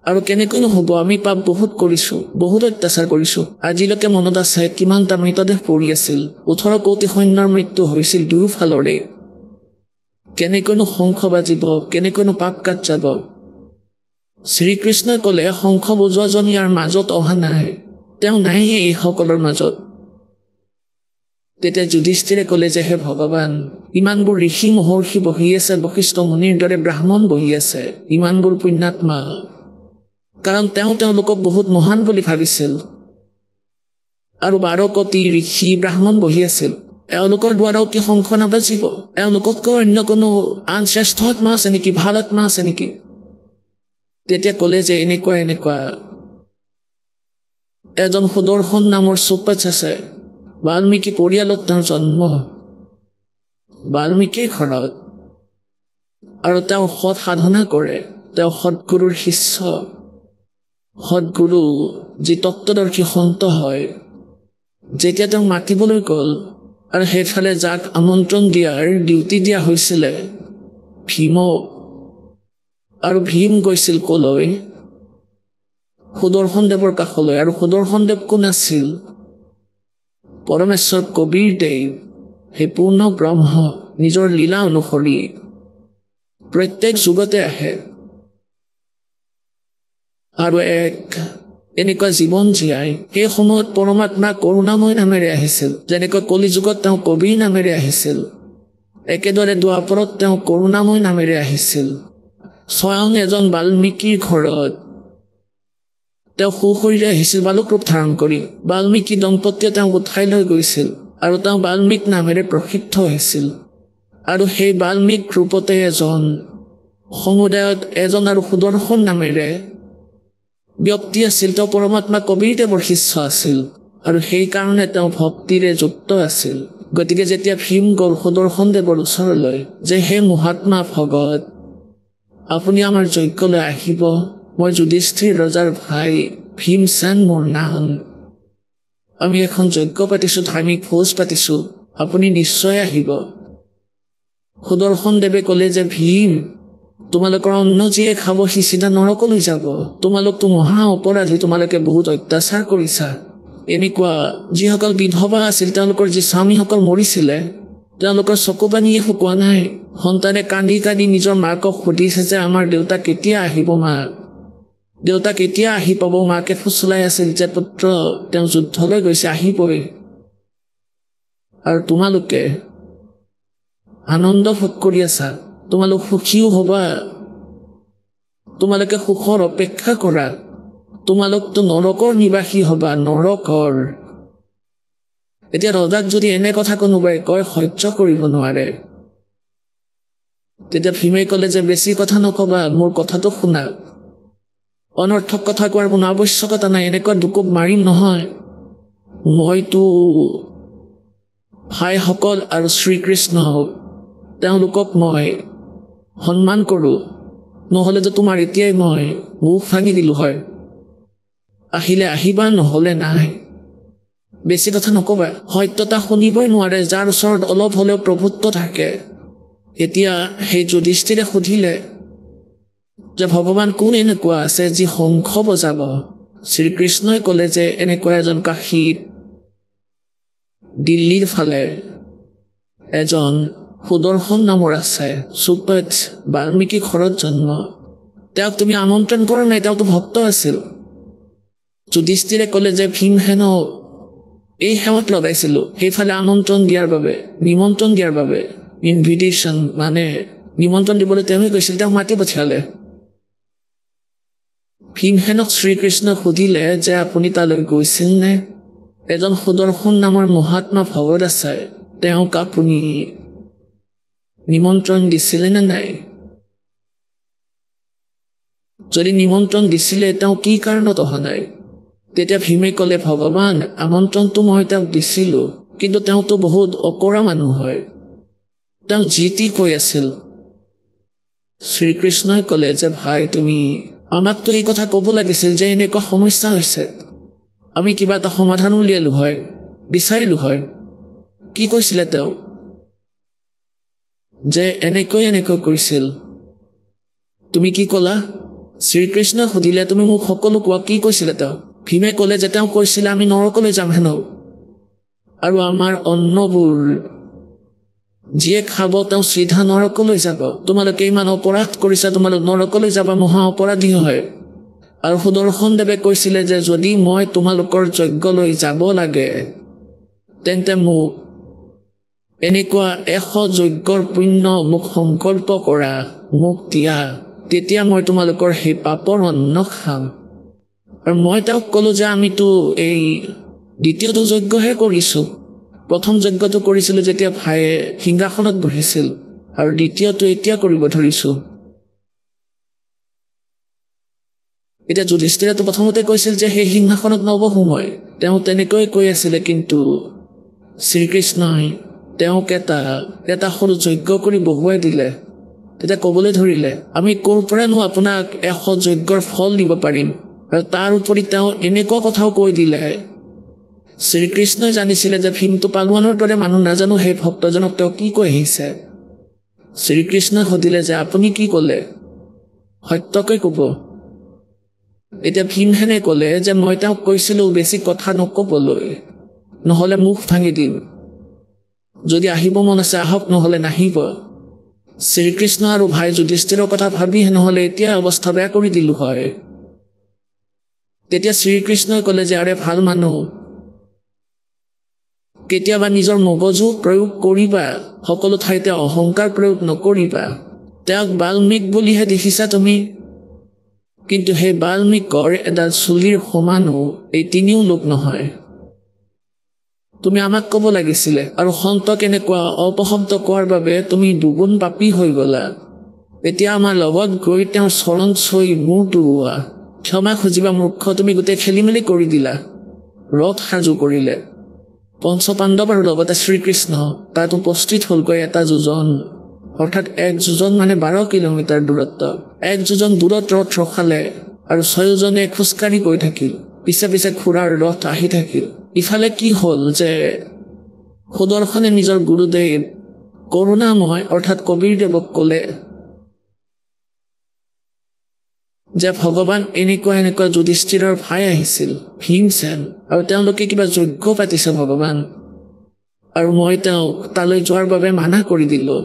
Speaker 5: আৰু কেনেকৈ নহ'ব আমি পাপ বহুত কৰিছোঁ বহুত অত্যাচাৰ কৰিছোঁ আজিলৈকে মনত আছে কিমানটা মৃতদেহ পৰি আছিল 18 কোটি সৈন্যৰ মৃত্যু হৈছিল দুয়োফালৰে কেনেকৈনো শংখ বাজিব কেনেকৈনো পাপ কাট যাব শ্ৰীকৃষ্ণই ক'লে শংখ বজোৱাজন ইয়াৰ মাজত অহা নাই তেওঁ নাই এই সকলৰ মাজত তেতিয়া যুধিষ্ঠিৰে ক'লে যে হে ভগৱান ইমানবোৰ ঋষি মহৰ্ষি বহি আছে বশিষ্ঠ মুনিৰ দৰে ব্ৰাহ্মণ বহি আছে ইমানবোৰ পুণ্যাত্মা কাৰণ তেওঁলোকক বহুত মহান বুলি ভাবিছিল আৰু 12 কোটি ঋষি ব্ৰাহ্মণ বহি আছিল এওঁলোকৰ দ্বাৰাও কি শংখ নাবাজিব এওঁলোকতকৈ অন্য কোনো আন শ্ৰেষ্ঠ আত্মা আছে নেকি ভাল আত্মা আছে নেকি তেতিয়া ক'লে যে এনেকুৱা এজন সুদৰ্শন নামৰ চুপচ আছে বাল্মীকি পৰিয়ালত তেওঁৰ জন্ম বাল্মীকিৰ ঘৰত আৰু তেওঁ সৎ সাধনা কৰে তেওঁ সৎগুৰুৰ শিষ্য সৎগুৰু যি তত্ত্বদৰ্শী সন্ত হয় যেতিয়া তেওঁ মাতিবলৈ গ'ল আৰু সেইফালে যাক আমন্ত্ৰণ দিয়াৰ ডিউটি দিয়া হৈছিলে ভীমক আৰু ভীম গৈছিল ক'লৈ সুদৰ্শন দেৱৰ কাষলৈ আৰু সুদৰ্শন দেৱ কোন আছিল পৰমেশ্বৰ কবিৰ দেৱ সেই পূৰ্ণ ব্ৰহ্ম নিজৰ লীলা অনুসৰি প্ৰত্যেক যুগতে আহে আৰু এক এনেকুৱা জীৱন জীয়াই সেই সময়ত পৰমাত্মা কৰুণাময় নামেৰে আহিছিল যেনেকৈ কলি যুগত তেওঁ কবিৰ নামেৰে আহিছিল একেদৰে দ্বাপৰত তেওঁ কৰুণাময় নামেৰে আহিছিল স্বয়ং এজন বাল্মীকিৰ ঘৰত তেওঁ সুশৰীৰে আহিছিল বালক ৰূপ ধাৰণ কৰি বাল্মীকি দম্পতীয়ে তেওঁক উঠাই লৈ গৈছিল আৰু তেওঁ বাল্মীক নামেৰে প্ৰসিদ্ধ হৈছিল আৰু সেই বাল্মীক ৰূপতে এজন সমুদায়ত এজন আৰু সুদৰ্শন নামেৰে ব্যক্তি আছিল তেওঁ পৰমাত্মা কবিৰদেৱৰ শিষ্য আছিল আৰু সেইকাৰণে তেওঁ ভক্তিৰে যুক্ত আছিল গতিকে যেতিয়া ভীম গ'ল সুদৰ্শনদেৱৰ ওচৰলৈ যে হে মহাত্মা ভগত আপুনি আমাৰ যজ্ঞলৈ আহিব মই যুধিষ্ঠিৰ ৰজাৰ ভাই ভীমসেন মোৰ নাম আমি এখন যজ্ঞ পাতিছোঁ ধাৰ্মিক ভোজ পাতিছোঁ আপুনি নিশ্চয় আহিব সুদৰ্শনদেৱে ক'লে যে ভীম তোমালোকৰ অন্ন যিয়ে খাব সি চিধা নৰকলৈ যাব তোমালোকতো মহা অপৰাধী তোমালোকে বহুত অত্যাচাৰ কৰিছা এনেকুৱা যিসকল বিধৱা আছিল তেওঁলোকৰ যি স্বামীসকল মৰিছিলে তেওঁলোকৰ চকুপানীয়ে শুকোৱা নাই সন্তানে কান্দি কান্দি নিজৰ মাকক সুধিছে যে আমাৰ দেউতা কেতিয়া আহিব মা দেউতা কেতিয়া আহি পাব মাকে ফুচলাই আছিল যে পুত্ৰ তেওঁ যুদ্ধলৈ গৈছে আহিবই আৰু তোমালোকে আনন্দ ভোগ কৰি আছা তোমালোক সুখীও হ'বা তোমালোকে সুখৰ অপেক্ষা কৰা তোমালোকতো নৰকৰ নিবাসী হ'বা নৰকৰ এতিয়া ৰজাক যদি এনে কথা কোনোবাই কয় সহ্য কৰিব নোৱাৰে তেতিয়া ভীমে ক'লে যে বেছি কথা নকবা মোৰ কথাটো শুনা অনৰ্থক কথা কোৱাৰ কোনো আৱশ্যকতা নাই এনেকুৱা দুকোপ মাৰিম নহয় মইতো ভাইসকল আৰু শ্ৰীকৃষ্ণ তেওঁলোকক মই সন্মান কৰোঁ নহ'লেতো তোমাৰ এতিয়াই মই মুখ ভাঙি দিলোঁ হয় আহিলে আহিবা নহ'লে নাই বেছি কথা নকবা সত্যতা শুনিবই নোৱাৰে যাৰ ওচৰত অলপ হ'লেও প্ৰভুত্ব থাকে এতিয়া সেই যুধিষ্ঠিৰে সুধিলে যে ভগৱান কোন এনেকুৱা আছে যি শংখ বজাব শ্ৰীকৃষ্ণই ক'লে যে এনেকুৱা এজন কাশীত দিল্লীৰ ফালে এজন সুদৰ্শন নামৰ আছে সুপথ বাল্মীকি ঘৰত জন্ম তেওঁক তুমি আমন্ত্ৰণ কৰা নাই তেওঁতো ভক্ত আছিল যুধিষ্ঠিৰে ক'লে যে ভীমসেন এই সেৱাত লগাইছিলোঁ সেইফালে আমন্ত্ৰণ দিয়াৰ বাবে নিমন্ত্ৰণ দিয়াৰ বাবে ইনভিটেশ্যন মানে নিমন্ত্ৰণ দিবলৈ তেওঁৱে কৈছিল তেওঁক মাতি পঠিয়ালে ভীমসেনক শ্ৰীকৃষ্ণই সুধিলে যে আপুনি তালৈ গৈছিল নে এজন সুদৰ্শন নামৰ মহাত্মা ভগত আছে তেওঁক আপুনি নিমন্ত্ৰণ দিছিলে নে নাই যদি নিমন্ত্ৰণ দিছিলে তেওঁ কি কাৰণত অহা নাই তেতিয়া ভীমে ক'লে ভগৱান আমন্ত্ৰণটো মই তেওঁক দিছিলোঁ কিন্তু তেওঁতো বহুত অকৰা মানুহ হয় তেওঁ যি টি কৈ আছিল শ্ৰীকৃষ্ণই ক'লে যে ভাই তুমি আমাকতো এই কথা ক'ব লাগিছিল যে এনেকুৱা সমস্যা হৈছে আমি কিবা এটা সমাধান উলিয়ালোঁ হয় বিচাৰিলোঁ হয় কি কৈছিলে তেওঁ যে এনেকৈ কৰিছিল তুমি কি ক'লা শ্ৰীকৃষ্ণই সুধিলে তুমি মোক সকলো কোৱা কি কৈছিলে তেওঁ ভীমে ক'লে যে তেওঁ কৈছিলে আমি নৰকলৈ যাম হেনো আৰু আমাৰ অন্নবোৰ যিয়ে খাব তেওঁ চিধা নৰকলৈ যাব তোমালোকে ইমান অপৰাধ কৰিছা তোমালোক নৰকলৈ যাবা মহা অপৰাধী হয় আৰু সুদৰ্শনদেৱে কৈছিলে যে যদি মই তোমালোকৰ যজ্ঞলৈ যাব লাগে তেন্তে মোক এনেকুৱা 100 যজ্ঞৰ পুণ্য মোক সংকল্প কৰা মোক দিয়া তেতিয়া মই তোমালোকৰ সেই পাপৰ অন্ন খাম আৰু মই তেওঁক ক'লোঁ যে আমিতো এই দ্বিতীয়টো যজ্ঞহে কৰিছোঁ প্ৰথম যজ্ঞটো কৰিছিলোঁ যেতিয়া ভাইয়ে সিংহাসনত বহিছিল আৰু দ্বিতীয়টো এতিয়া কৰিব ধৰিছোঁ এতিয়া যুধিষ্ঠিৰেতো প্ৰথমতে কৈছিল যে সেই সিংহাসনত নবহো মই তেওঁ তেনেকৈ কৈ আছিলে কিন্তু শ্ৰীকৃষ্ণই তেওঁক এটা সৰু যজ্ঞ কৰি বহুৱাই দিলে তেতিয়া ক'বলৈ ধৰিলে আমি ক'ৰ পৰানো আপোনাক 100 যজ্ঞৰ ফল দিব পাৰিম আৰু তাৰ উপৰি তেওঁ এনেকুৱা কথাও কৈ দিলে শ্ৰীকৃষ্ণই জানিছিলে যে ভীমটো পালোৱানৰ দৰে মানুহ নাজানো সেই ভক্তজনক তেওঁ কি কৈ আহিছে শ্ৰীকৃষ্ণই সুধিলে যে আপুনি কি ক'লে সত্যকৈ ক'ব এতিয়া ভীমসেনে ক'লে যে মই তেওঁক কৈছিলোঁ বেছি কথা নক'বলৈ নহ'লে মুখ ভাঙি দিম যদি আহিব মন আছে আহক নহ'লে নাহিব শ্ৰীকৃষ্ণ আৰু ভাই যুধিষ্ঠিৰৰ কথা ভাবি নহ'লে এতিয়া অৱস্থা বেয়া কৰি দিলোঁ হয় তেতিয়া শ্ৰীকৃষ্ণই ক'লে যে আৰে ভাল মানুহ কেতিয়াবা নিজৰ মগজু প্ৰয়োগ কৰিবা সকলো ঠাইতে অহংকাৰ প্ৰয়োগ নকৰিবা তেওঁক বাল্মীক বুলিহে দেখিছা তুমি কিন্তু সেই বাল্মীকৰ এডাল চুলিৰ সমানো এই তিনিও লোক নহয় তুমি আমাক ক'ব লাগিছিলে আৰু সন্তক এনেকুৱা অপশব্দ কোৱাৰ বাবে তুমি দুগুণ পাপী হৈ গ'লা এতিয়া আমাৰ লগত গৈ তেওঁৰ চৰণ চুই মূৰ দোবোৱা ক্ষমা খুজিবা মূৰ্খ, তুমি গোটেই খেলি মেলি কৰি দিলা। ৰথ সাজু কৰিলে পঞ্চপাণ্ডৱ আৰু লগতে শ্ৰীকৃষ্ণ তাত উপস্থিত হ'লগৈ এটা যোজন, অৰ্থাৎ 1 যোজন মানে 12 কিলোমিটাৰ দূৰত্ব। 1 যোজন দূৰত ৰথ ৰখালে আৰু 6 জনে খোজকাঢ়ি গৈ থাকিল। পিছে পিছে খুৰাৰ ৰথ আহি থাকিল। ইফালে কি হ'ল যে সুদৰ্শনে নিজৰ গুৰুদেৱ কৰোণাময় অৰ্থাৎ কবিৰদেৱক ক'লে যে ভগৱান এনেকুৱা যুধিষ্ঠিৰৰ ভাই আহিছিল ভীমসেন, আৰু তেওঁলোকে কিবা যজ্ঞ পাতিছে ভগৱান, আৰু মই তেওঁক তালৈ যোৱাৰ বাবে মানা কৰি দিলোঁ।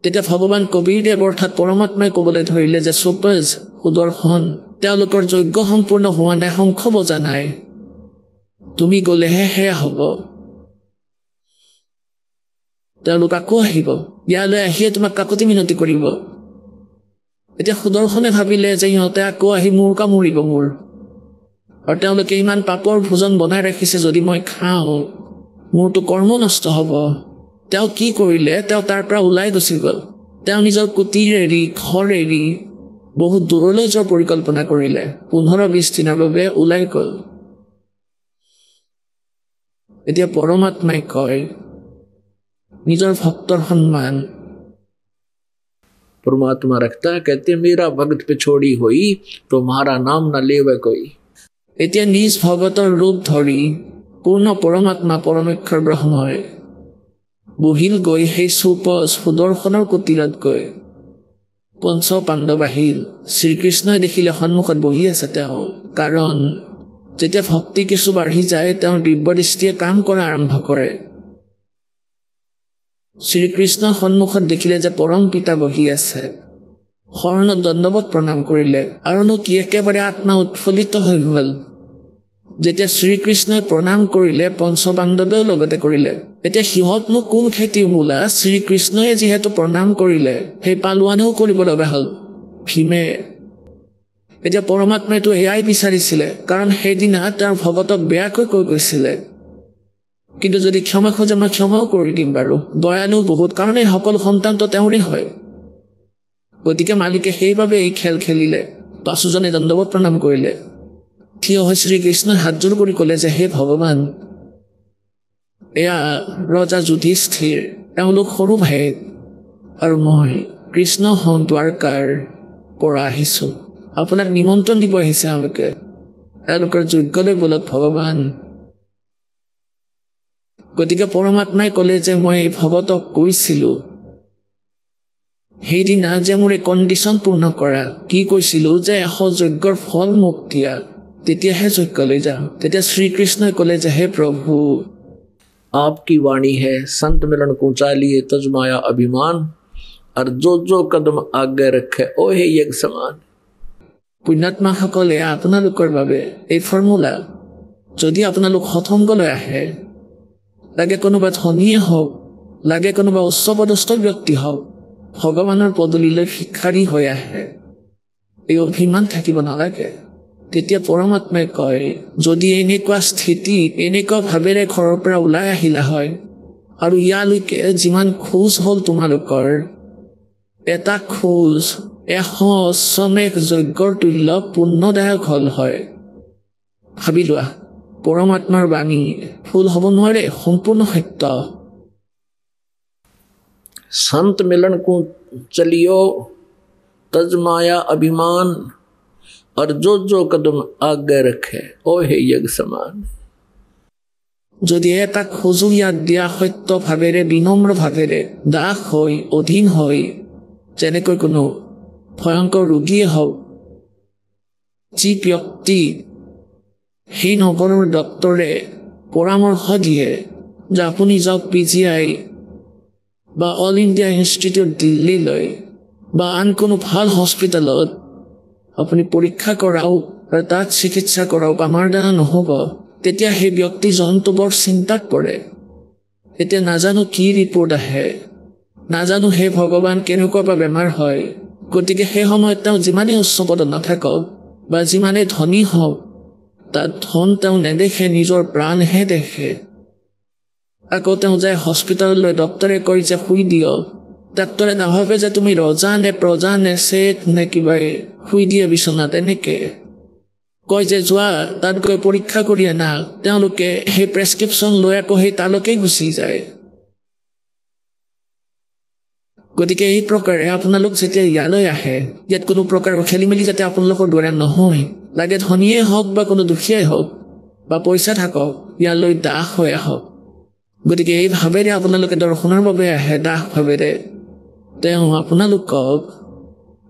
Speaker 5: তেতিয়া ভগৱান কবিৰদেৱ অৰ্থাৎ পৰমাত্মাই ক'বলৈ ধৰিলে যে সুপজ সুদৰ্শন, তেওঁলোকৰ যজ্ঞ সম্পূৰ্ণ হোৱা নাই, শংখ বজা নাই, তুমি গ'লেহে সেয়া হ'ব। তেওঁলোক আকৌ আহিব, ইয়ালৈ আহিয়ে তোমাক কাকতি মিনতি কৰিব। এতিয়া সুদৰ্শনে ভাবিলে যে ইহঁতে আকৌ আহি মোৰ কামুৰিব মোৰ, আৰু তেওঁলোকে ইমান পাপৰ ভোজন বনাই ৰাখিছে, যদি মই খাওঁ মোৰতো কৰ্ম নষ্ট হ'ব। তেওঁ কি কৰিলে, তেওঁ তাৰ পৰা ওলাই গুচি গ'ল। তেওঁ নিজৰ কুটিৰ এৰি ঘৰ এৰি বহুত দূৰলৈ যোৱাৰ পৰিকল্পনা কৰিলে। 15-20 দিনৰ বাবে ওলাই গ'ল। এতিয়া পৰমাত্মাই কয় নিজৰ ভক্তৰ সন্মান, परमात्मा रखता है, कहते मेरा भक्त पे छोड़ी हुई तुम्हारा नाम न लेवे कोई। এতিয়া নিজ ভগতৰ ৰূপ ধৰি পূৰ্ণ পৰমাত্মা পৰমেশ্বৰ ব্ৰহ্মই বহিল গৈ সেই সুপজ সুদৰ্শনৰ কুটিৰত গৈ। পঞ্চ পাণ্ডৱ আহিল। শ্ৰীকৃষ্ণই দেখিলে সন্মুখত বহি আছে তেওঁ, কাৰণ যেতিয়া ভক্তি কিছু বাঢ়ি যায় তেওঁৰ দিব্য দৃষ্টিয়ে কাম কৰা আৰম্ভ কৰে। শ্ৰীকৃষ্ণৰ সন্মুখত দেখিলে যে পৰম পিতা বহি আছে, শৰণত দণ্ডৱত প্ৰণাম কৰিলে, আৰুনো কি একেবাৰে আত্মা উৎফুল্লিত হৈ গ'ল। যেতিয়া শ্ৰীকৃষ্ণই প্ৰণাম কৰিলে পঞ্চপাণ্ডৱেও লগতে কৰিলে। এতিয়া সিহঁতনো কোন খেতি মূলা, শ্ৰীকৃষ্ণই যিহেতু প্ৰণাম কৰিলে সেই পালোৱানেও কৰিব লগা হ'ল ভীমে। এতিয়া পৰমাত্মাইতো এয়াই বিচাৰিছিলে, কাৰণ সেইদিনা তেওঁৰ ভগতক বেয়াকৈ কৈ গৈছিলে, কিন্তু যদি ক্ষমা খোজে মই ক্ষমাও কৰি দিম বাৰু, দয়ালু বহুত, কাৰণ এই সকলো সন্তানটো তেওঁৰে হয়। গতিকে মালিকে সেইবাবে এই খেল খেলিলে। পাঁচোজনে দণ্ডৱত প্ৰণাম কৰিলে। থিয় হৈ শ্ৰীকৃষ্ণই হাতযোৰ কৰি ক'লে যে হে ভগৱান, এয়া ৰজা যুধিষ্ঠিৰ, তেওঁলোক সৰু ভাই, আৰু মই কৃষ্ণ হওঁ দ্বাৰকাৰ পৰা আহিছোঁ, আপোনাক নিমন্ত্ৰণ দিব আহিছে এওঁলোকৰ যজ্ঞলৈ বলত ভগৱান। গতিকে পৰমাত্মাই ক'লে যে মই এই ভগতক কৈছিলোঁ সেইদিনা যে মোৰ এই কণ্ডিশ্যন পূৰ্ণ কৰা, কি কৈছিলোঁ যে 100 যজ্ঞৰ ফল মোক দিয়া, তেতিয়াহে যজ্ঞলৈ যাওঁ। তেতিয়া শ্ৰীকৃষ্ণই ক'লে যে হে প্ৰভু, आपकी वाणी है संत मिलन को चालिए तजमाया अभिमान और जो कदम आगे रखे ओ हे यज्ञ समान। পুণ্যাত্মাসকলে আপোনালোকৰ বাবে এই ফৰ্মুলা, যদি আপোনালোক সৎসংগলৈ আহে, লাগে কোনোবা ধনীয়ে হওক, লাগে কোনোবা উচ্চপদস্থ ব্যক্তি হওক, ভগৱানৰ পদূলিলৈ ভিক্ষাৰী হৈ আহে, এই অভিমান থাকিব নালাগে। তেতিয়া পৰমাত্মাই কয়, যদি এনেকুৱা স্থিতি এনেকুৱা ভাৱেৰে ঘৰৰ পৰা ওলাই আহিলা হয়, আৰু ইয়ালৈকে যিমান খোজ হ'ল তোমালোকৰ, এটা খোজ 100 অশ্বমেধ যজ্ঞৰ তুল্য পুণ্যদায়ক হ'ল হয়। ভাবি লোৱা, পৰমাত্মাৰ বাণী ভুল হ'ব নোৱাৰে, সম্পূৰ্ণ সত্য। संत मिलन को चलियो तजमाया अभिमान और जो कदम आगे रखे ओ हे यज्ञ समान। যদি এটা খোজো ইয়াত দিয়া সত্য ভাৱেৰে বিনম্ৰ ভাৱেৰে দাস হৈ অধীন হৈ, যেনেকৈ কোনো ভয়ংকৰ ৰোগীয়ে হওক, যি ব্যক্তি সেই নগৰৰ ডক্তৰে পৰামৰ্শ দিয়ে যে আপুনি যাওক PGI বা অল ইণ্ডিয়া ইনষ্টিটিউট দিল্লীলৈ বা আন কোনো ভাল হস্পিটেলত আপুনি পৰীক্ষা কৰাওক আৰু তাত চিকিৎসা কৰাওক, আমাৰ দ্বাৰা নহ'ব, তেতিয়া সেই ব্যক্তিজনটো বৰ চিন্তাত পৰে। এতিয়া নাজানো কি ৰিপৰ্ট আহে, নাজানো হে ভগৱান কেনেকুৱা বা বেমাৰ হয়। গতিকে সেই সময়ত তেওঁ যিমানেই উচ্চ পদত নাথাকক বা যিমানেই ধনী হওক, তাত ধন তেওঁ নেদেখে, নিজৰ প্ৰাণহে দেখে। আকৌ তেওঁ যায় হস্পিটেললৈ, ডক্তৰে কয় যে শুই দিয়ক, ডাক্তৰে নাভাবে যে তুমি ৰজা নে প্ৰজা নে চেঠ নে কিবা শুই দিয়ে বিচনাত এনেকে কয় যে যোৱা তাত গৈ পৰীক্ষা কৰি আনা তেওঁলোকে সেই প্ৰেছক্ৰিপশ্যন লৈ আকৌ সেই তালৈকে গুচি যায় গতিকে এই প্ৰকাৰে আপোনালোক যেতিয়া ইয়ালৈ আহে ইয়াত কোনো প্ৰকাৰৰ খেলি মেলি যাতে আপোনালোকৰ দৰে নহয় লাগে ধনীয়ে হওক বা কোনো দুখীয়াই হওক বা পইচা থাকক ইয়ালৈ দাস হৈ আহক গতিকে এই ভাৱেৰে আপোনালোকে দৰ্শনৰ বাবে আহে দাস ভাৱেৰে তেওঁ আপোনালোকক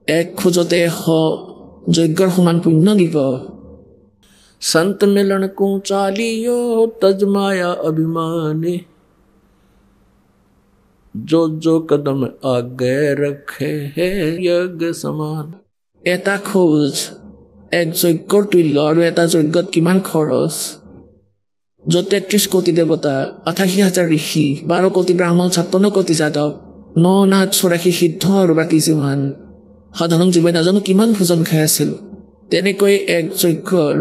Speaker 5: এক খোজতে যজ্ঞৰ সমান পুণ্য দিব संत मिलन को चालियो तजमाया अभिमानी जो कदम आगे रखे है यज्ञ समान এটা খোজ এক যজ্ঞৰ তুল্য আৰু এটা যজ্ঞত কিমান খৰচ য'ত 33 কোটি দেৱতা 88,000 ঋষি 12 কোটি ব্ৰাহ্মণ 56 কোটি যাদৱ 9,84 সিদ্ধ আৰু বাকী যিমান সাধাৰণ জীৱন নাজানো কিমান ভোজন খাই আছিল তেনেকৈ এক যজ্ঞৰ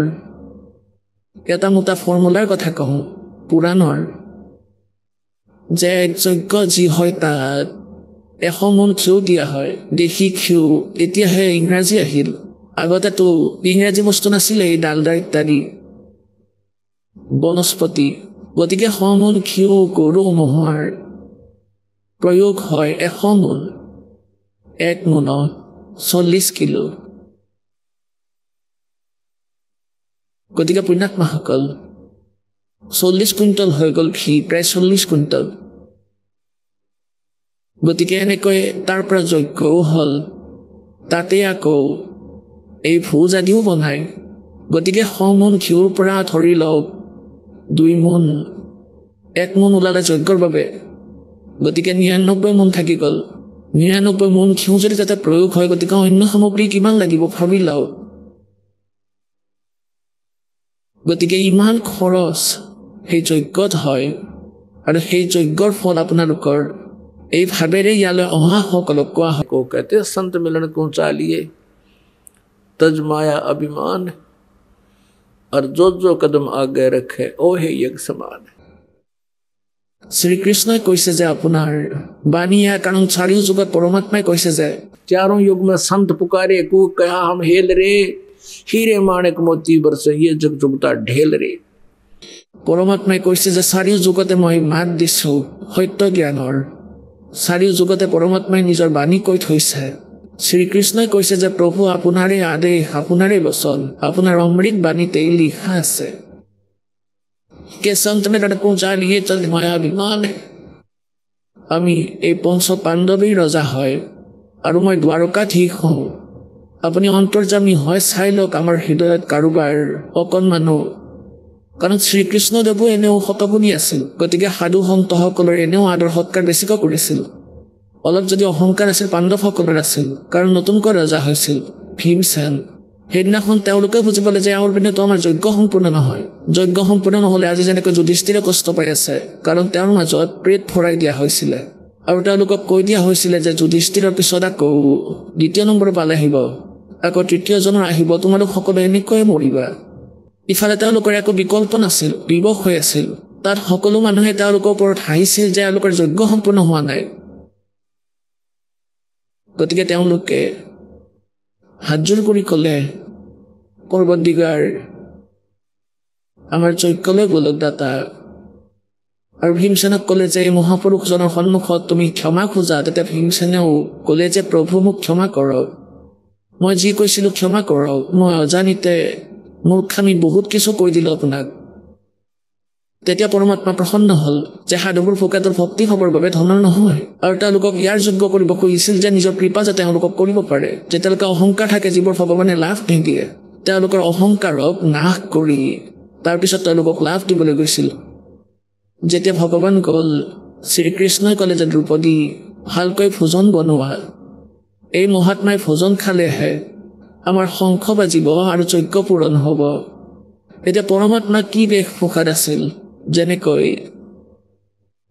Speaker 5: এটা মোটা ফৰ্মুলাৰ কথা কওঁ পুৰাণৰ যে এক যজ্ঞ যি হয় তাত 100 মোন ঘিউ দিয়া হয় দেশী ঘিউ এতিয়াহে ইংৰাজী আহিল আগতেতো ইংৰাজী বস্তু নাছিলে এই ডালদা ইত্যাদি বনস্পতি গতিকে 100 মোন ঘিউ গৰু ম'হৰ প্ৰয়োগ হয় 100 মোন 1 মোনত 40 কিলো গতিকে পুণ্যাত্মাসকল 40 কুইণ্টল হৈ গ'ল ঘি প্ৰায় 40 কুইণ্টল গতিকে এনেকৈ তাৰ পৰা যজ্ঞও হ'ল তাতে আকৌ এই ভোজ আদিও বনায় গতিকে 100 মোন ঘিউৰ পৰা ধৰি লওক 2 মোন 1 মোন ওলালে যজ্ঞৰ বাবে গতিকে 99 মোন থাকি গ'ল 99 মোন ঘিউ যদি তাতে প্ৰয়োগ হয় গতিকে অন্য সামগ্ৰী কিমান লাগিব ভাবি লওক গতিকে ইমান খৰচ সেই যজ্ঞত হয় আৰু সেই যজ্ঞৰ ফল আপোনালোকৰ এই ভাৱেৰে ইয়ালৈ অহা সকলক কোৱা হয় কওঁতে সন্ত মিলন কো চালিয়ে तजमाया अभिमान और जो कदम आगे रखे ओ हे यज्ञ समान শ্ৰীকৃষ্ণই কৈছে যে আপোনাৰ বাণী কাৰণ চাৰিও যুগত পৰমাত্মাই কৈছে যে चारों युग में संत पुकारे को कहा हम हेल रे हीरे माणिक मोती बरसे ये जग जुगता ढेल रे পৰমাত্মাই কৈছে যে চাৰিও যুগতে মই মাত দিছো সত্য জ্ঞানৰ চাৰিও যুগতে পৰমাত্মাই নিজৰ বাণী কৈ থৈছে শ্ৰীকৃষ্ণই কৈছে যে প্ৰভু আপোনাৰে আদেশ আপোনাৰে বচন আপোনাৰ অমৃত বাণীতে লিখা আছে কে সন্ত মিলন কো চালিয়ে তজমায়া অভিমান আমি এই পঞ্চ পাণ্ডৱীৰ ৰজা হয় আৰু মই দ্বাৰকাধীশ হওঁ আপুনি অন্তৰ্যামী হয় চাই লওক আমাৰ হৃদয়ত কাৰোবাৰ অকণমানো কাৰণ শ্ৰীকৃষ্ণদেৱো এনেও শতগুণী আছিল গতিকে সাধু সন্তসকলৰ এনেও আদৰ সৎকাৰ বেছিকৈ কৰিছিল অলপ যদি অহংকাৰ আছিল পাণ্ডৱসকলৰ আছিল কাৰণ নতুনকৈ ৰজা হৈছিল ভীমসেন সেইদিনাখন তেওঁলোকে বুজি পালে যে আমাৰ পিনেতো আমাৰ যজ্ঞ সম্পূৰ্ণ নহয় যজ্ঞ সম্পূৰ্ণ নহ'লে আজি যেনেকৈ যুধিষ্ঠিৰে কষ্ট পাই আছে কাৰণ তেওঁৰ মাজত প্ৰেত ভৰাই দিয়া হৈছিলে আৰু তেওঁলোকক কৈ দিয়া হৈছিলে যে যুধিষ্ঠিৰৰ পিছত আকৌ দ্বিতীয় নম্বৰ পালে আহিব আকৌ তৃতীয়জনৰ আহিব তোমালোক সকলো এনেকৈয়ে মৰিবা ইফালে তেওঁলোকৰ একো বিকল্প নাছিল বিবশ হৈ আছিল তাত সকলো মানুহে তেওঁলোকৰ ওপৰত হাঁহিছিল যে তেওঁলোকৰ যজ্ঞ সম্পূৰ্ণ হোৱা নাই গতিকে তেওঁলোকে হাতজোৰ কৰি ক'লে পৰ্বতদিগাৰ আমাৰ যজ্ঞলৈ গোলক দাতা আৰু ভীমসেনক ক'লে যে এই মহাপুৰুষজনৰ সন্মুখত তুমি ক্ষমা খোজা তেতিয়া ভীমসেনেও ক'লে যে প্ৰভু মোক ক্ষমা কৰক মই যি কৈছিলোঁ ক্ষমা কৰক মই অজানিতে মূৰ্খামি বহুত কিছু কৈ দিলোঁ আপোনাক তেতিয়া পৰমাত্মা প্ৰসন্ন হ'ল যে সাধুবোৰ ভোকাতৰ ভক্তি হ'বৰ বাবে ধনৰ নহয় আৰু তেওঁলোকক ইয়াৰ যোগ্য কৰিব খুজিছিল যে নিজৰ কৃপা যাতে তেওঁলোকক কৰিব পাৰে যে তেওঁলোকে অহংকাৰ থাকে যিবোৰ ভগৱানে লাভ নিদিয়ে তেওঁলোকৰ অহংকাৰক নাশ কৰি তাৰপিছত তেওঁলোকক লাভ দিবলৈ গৈছিল যেতিয়া ভগৱান গ'ল শ্ৰীকৃষ্ণই ক'লে যে দ্ৰৌপদী ভালকৈ ভোজন বনোৱা এই মহাত্মাই ভোজন খালেহে আমাৰ শংখ বাজিব আৰু যজ্ঞ পূৰণ হ'ব এতিয়া পৰমাত্মা কি বেশভূষাত আছিল যেনেকৈ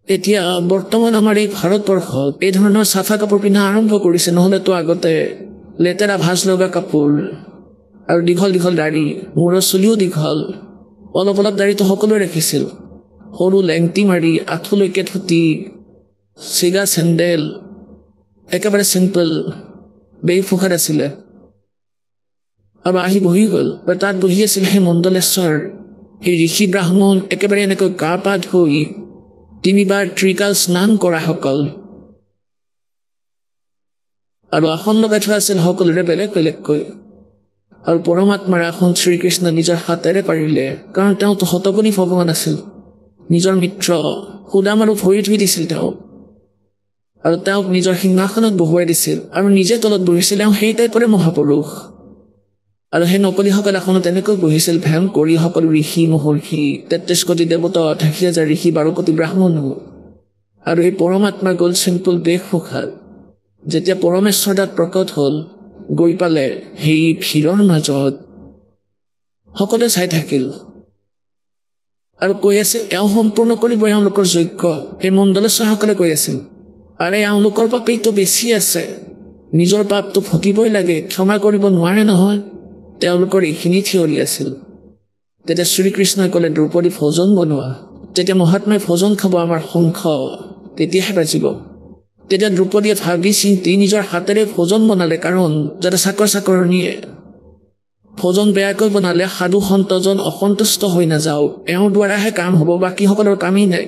Speaker 5: এতিয়া বৰ্তমান আমাৰ এই ভাৰতবৰ্ষত এই ধৰণৰ চাফা কাপোৰ পিন্ধা আৰম্ভ কৰিছে নহ'লেতো আগতে লেতেৰা ভাঁজ লগা কাপোৰ আৰু দীঘল দীঘল দাড়ি মূৰৰ চুলিও দীঘল অলপ অলপ দাড়িটো সকলোৱে ৰাখিছিল সৰু লেংটি মাৰি আঁঠুলৈকে ধুতি চিগা চেণ্ডেল একেবাৰে চিম্পল বেশভূষাত আছিলে আৰু আহি বহি গ'ল। তাত বহি আছিল সেই মণ্ডলেশ্বৰ, সেই ঋষি ব্ৰাহ্মণ, একেবাৰে এনেকৈ গা পা ধুই 3বাৰ ত্ৰিকাল স্নান কৰাসকল। আৰু আসন লগাই থোৱা আছিল সকলোৰে বেলেগ বেলেগকৈ। আৰু পৰমাত্মাৰ আসন শ্ৰীকৃষ্ণ নিজৰ হাতেৰে পাৰিলে, কাৰণ তেওঁতো শতগুণী ভগৱান আছিল। নিজৰ মিত্ৰ সুদাম আৰু ভৰি ধুই দিছিল তেওঁ, আৰু তেওঁক নিজৰ সিংহাসনত বহুৱাই দিছিল, আৰু নিজে তলত বহিছিল। তেওঁ সেই টাইপৰে মহাপুৰুষ। আৰু সেই নকলিসকল আসনত এনেকৈ বহিছিল ভেম কৰি সকলো ঋষি মহৰ্ষি, 33 কোটি দেৱতা, 88,000 ঋষি, 12 কোটি ব্ৰাহ্মণো। আৰু এই পৰমাত্মা গ'ল চিম্পুল দেশ পোখাত। যেতিয়া পৰমেশ্বৰ তাত প্ৰকট হ'ল, গৈ পালে সেই ভিৰৰ মাজত, সকলোৱে চাই থাকিল আৰু কৈ আছিল এওঁ সম্পূৰ্ণ কৰিব এওঁলোকৰ যজ্ঞ। সেই মণ্ডলেশ্বৰসকলে কৈ আছিল, আৰে এওঁলোকৰ পাপেইতো বেছি আছে, নিজৰ পাপটো ভুগিবই লাগে, ক্ষমা কৰিব নোৱাৰে নহয়। তেওঁলোকৰ এইখিনি থিয়ৰি আছিল। তেতিয়া শ্ৰীকৃষ্ণই ক'লে দ্ৰৌপদী ভোজন বনোৱা। যেতিয়া মহাত্মাই ভোজন খাব আমাৰ শংখ তেতিয়াহে বাজিব। তেতিয়া দ্ৰৌপদীয়ে ভাবি চিন্তি নিজৰ হাতেৰে ভোজন বনালে, কাৰণ যাতে চাকৰণীয়ে ভোজন বেয়াকৈ বনালে সাধু সন্তজন অসন্তুষ্ট হৈ নাযাওক, এওঁৰ দ্বাৰাহে কাম হ'ব, বাকীসকলৰ কামেই নাই।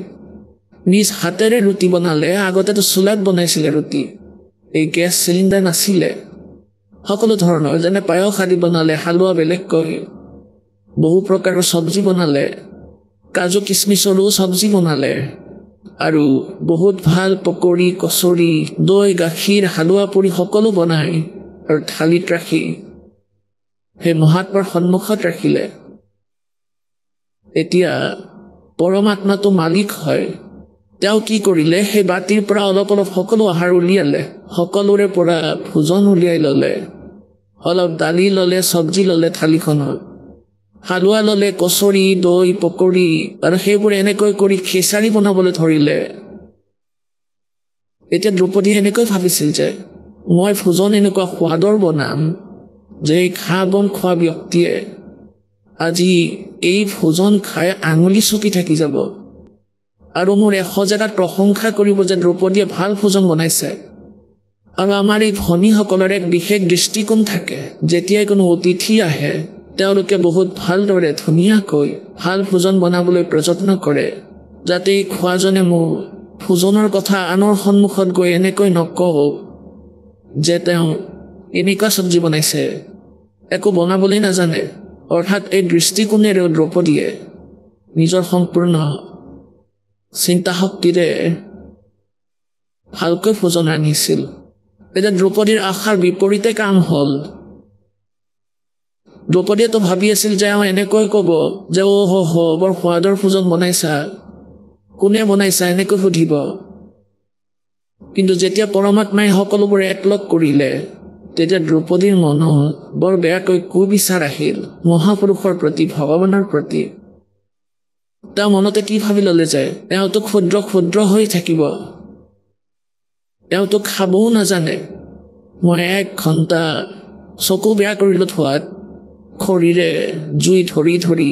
Speaker 5: নিজ হাতেৰে ৰুটি বনালে। আগতেতো চুলাত বনাইছিলে ৰুটি, এই গেছ চিলিণ্ডাৰ নাছিলে। সকলো ধৰণৰ যেনে পায়স আদি বনালে, হালোৱা বেলেগকৈ, বহু প্ৰকাৰৰ চব্জি বনালে, কাজু কিচমিচৰো চব্জি বনালে, আৰু বহুত ভাল পকৰি, কচৰি, দৈ, গাখীৰ, হালোৱা পুৰি সকলো বনাই আৰু থালিত ৰাখি সেই মহাত্মাৰ সন্মুখত ৰাখিলে। এতিয়া পৰমাত্মাটো মালিক হয়। তেওঁ কি কৰিলে, সেই বাতিৰ পৰা অলপ অলপ সকলো আহাৰ উলিয়ালে, সকলোৰে পৰা ভোজন উলিয়াই ল'লে। অলপ দালি ল'লে, চব্জি ল'লে থালিখনত, হালোৱা ল'লে, কচৰি, দৈ, পকৰি, আৰু সেইবোৰ এনেকৈ কৰি খিচাৰি বনাবলৈ ধৰিলে। এতিয়া দ্ৰৌপদীয়ে এনেকৈ ভাবিছিল যে মই ভোজন এনেকুৱা সোৱাদৰ বনাম যে এই ঘাঁহ বন খোৱা ব্যক্তিয়ে আজি এই ভোজন খাই আঙুলি চকি থাকি যাব, আৰু মোৰ 100 জেগাত প্ৰশংসা কৰিব যে দ্ৰৌপদীয়ে ভাল ভোজন বনাইছে। আৰু আমাৰ এই ভনীসকলৰ এক বিশেষ দৃষ্টিকোণ থাকে, যেতিয়াই কোনো অতিথি আহে তেওঁলোকে বহুত ভালদৰে ধুনীয়াকৈ ভাল ভোজন বনাবলৈ প্ৰযত্ন কৰে, যাতে এই খোৱাজনে মোৰ ভোজনৰ কথা আনৰ সন্মুখত গৈ এনেকৈ নকওঁ যে তেওঁ এনেকুৱা চব্জি বনাইছে, একো বনাবলৈ নাজানে। অৰ্থাৎ এই দৃষ্টিকোণেৰেও দ্ৰৌপদীয়ে নিজৰ সম্পূৰ্ণ চিন্তা শক্তিৰে ভালকৈ ভোজন আনিছিল। এতিয়া দ্ৰৌপদীৰ আশাৰ বিপৰীতে কাম হ'ল। দ্ৰৌপদীয়েতো ভাবি আছিল যে এওঁ এনেকৈ ক'ব যে বৰ সোৱাদৰ ভোজন বনাইছা, কোনে বনাইছা এনেকৈ সুধিব। কিন্তু যেতিয়া পৰমাত্মাই সকলোবোৰ একলগ কৰিলে, তেতিয়া দ্ৰৌপদীৰ মনত বৰ বেয়াকৈ কুবিচাৰ আহিল মহাপুৰুষৰ প্ৰতি, ভগৱানৰ প্ৰতি। তেওঁ মনতে কি ভাবি ল'লে যে এওঁতো ক্ষুদ্ৰ ক্ষুদ্ৰ হৈ থাকিব, এওঁতো খাবও নাজানে, মই 1 ঘণ্টা চকু বেয়া কৰিলোঁ থোৱাত, খৰিৰে জুই ধৰি ধৰি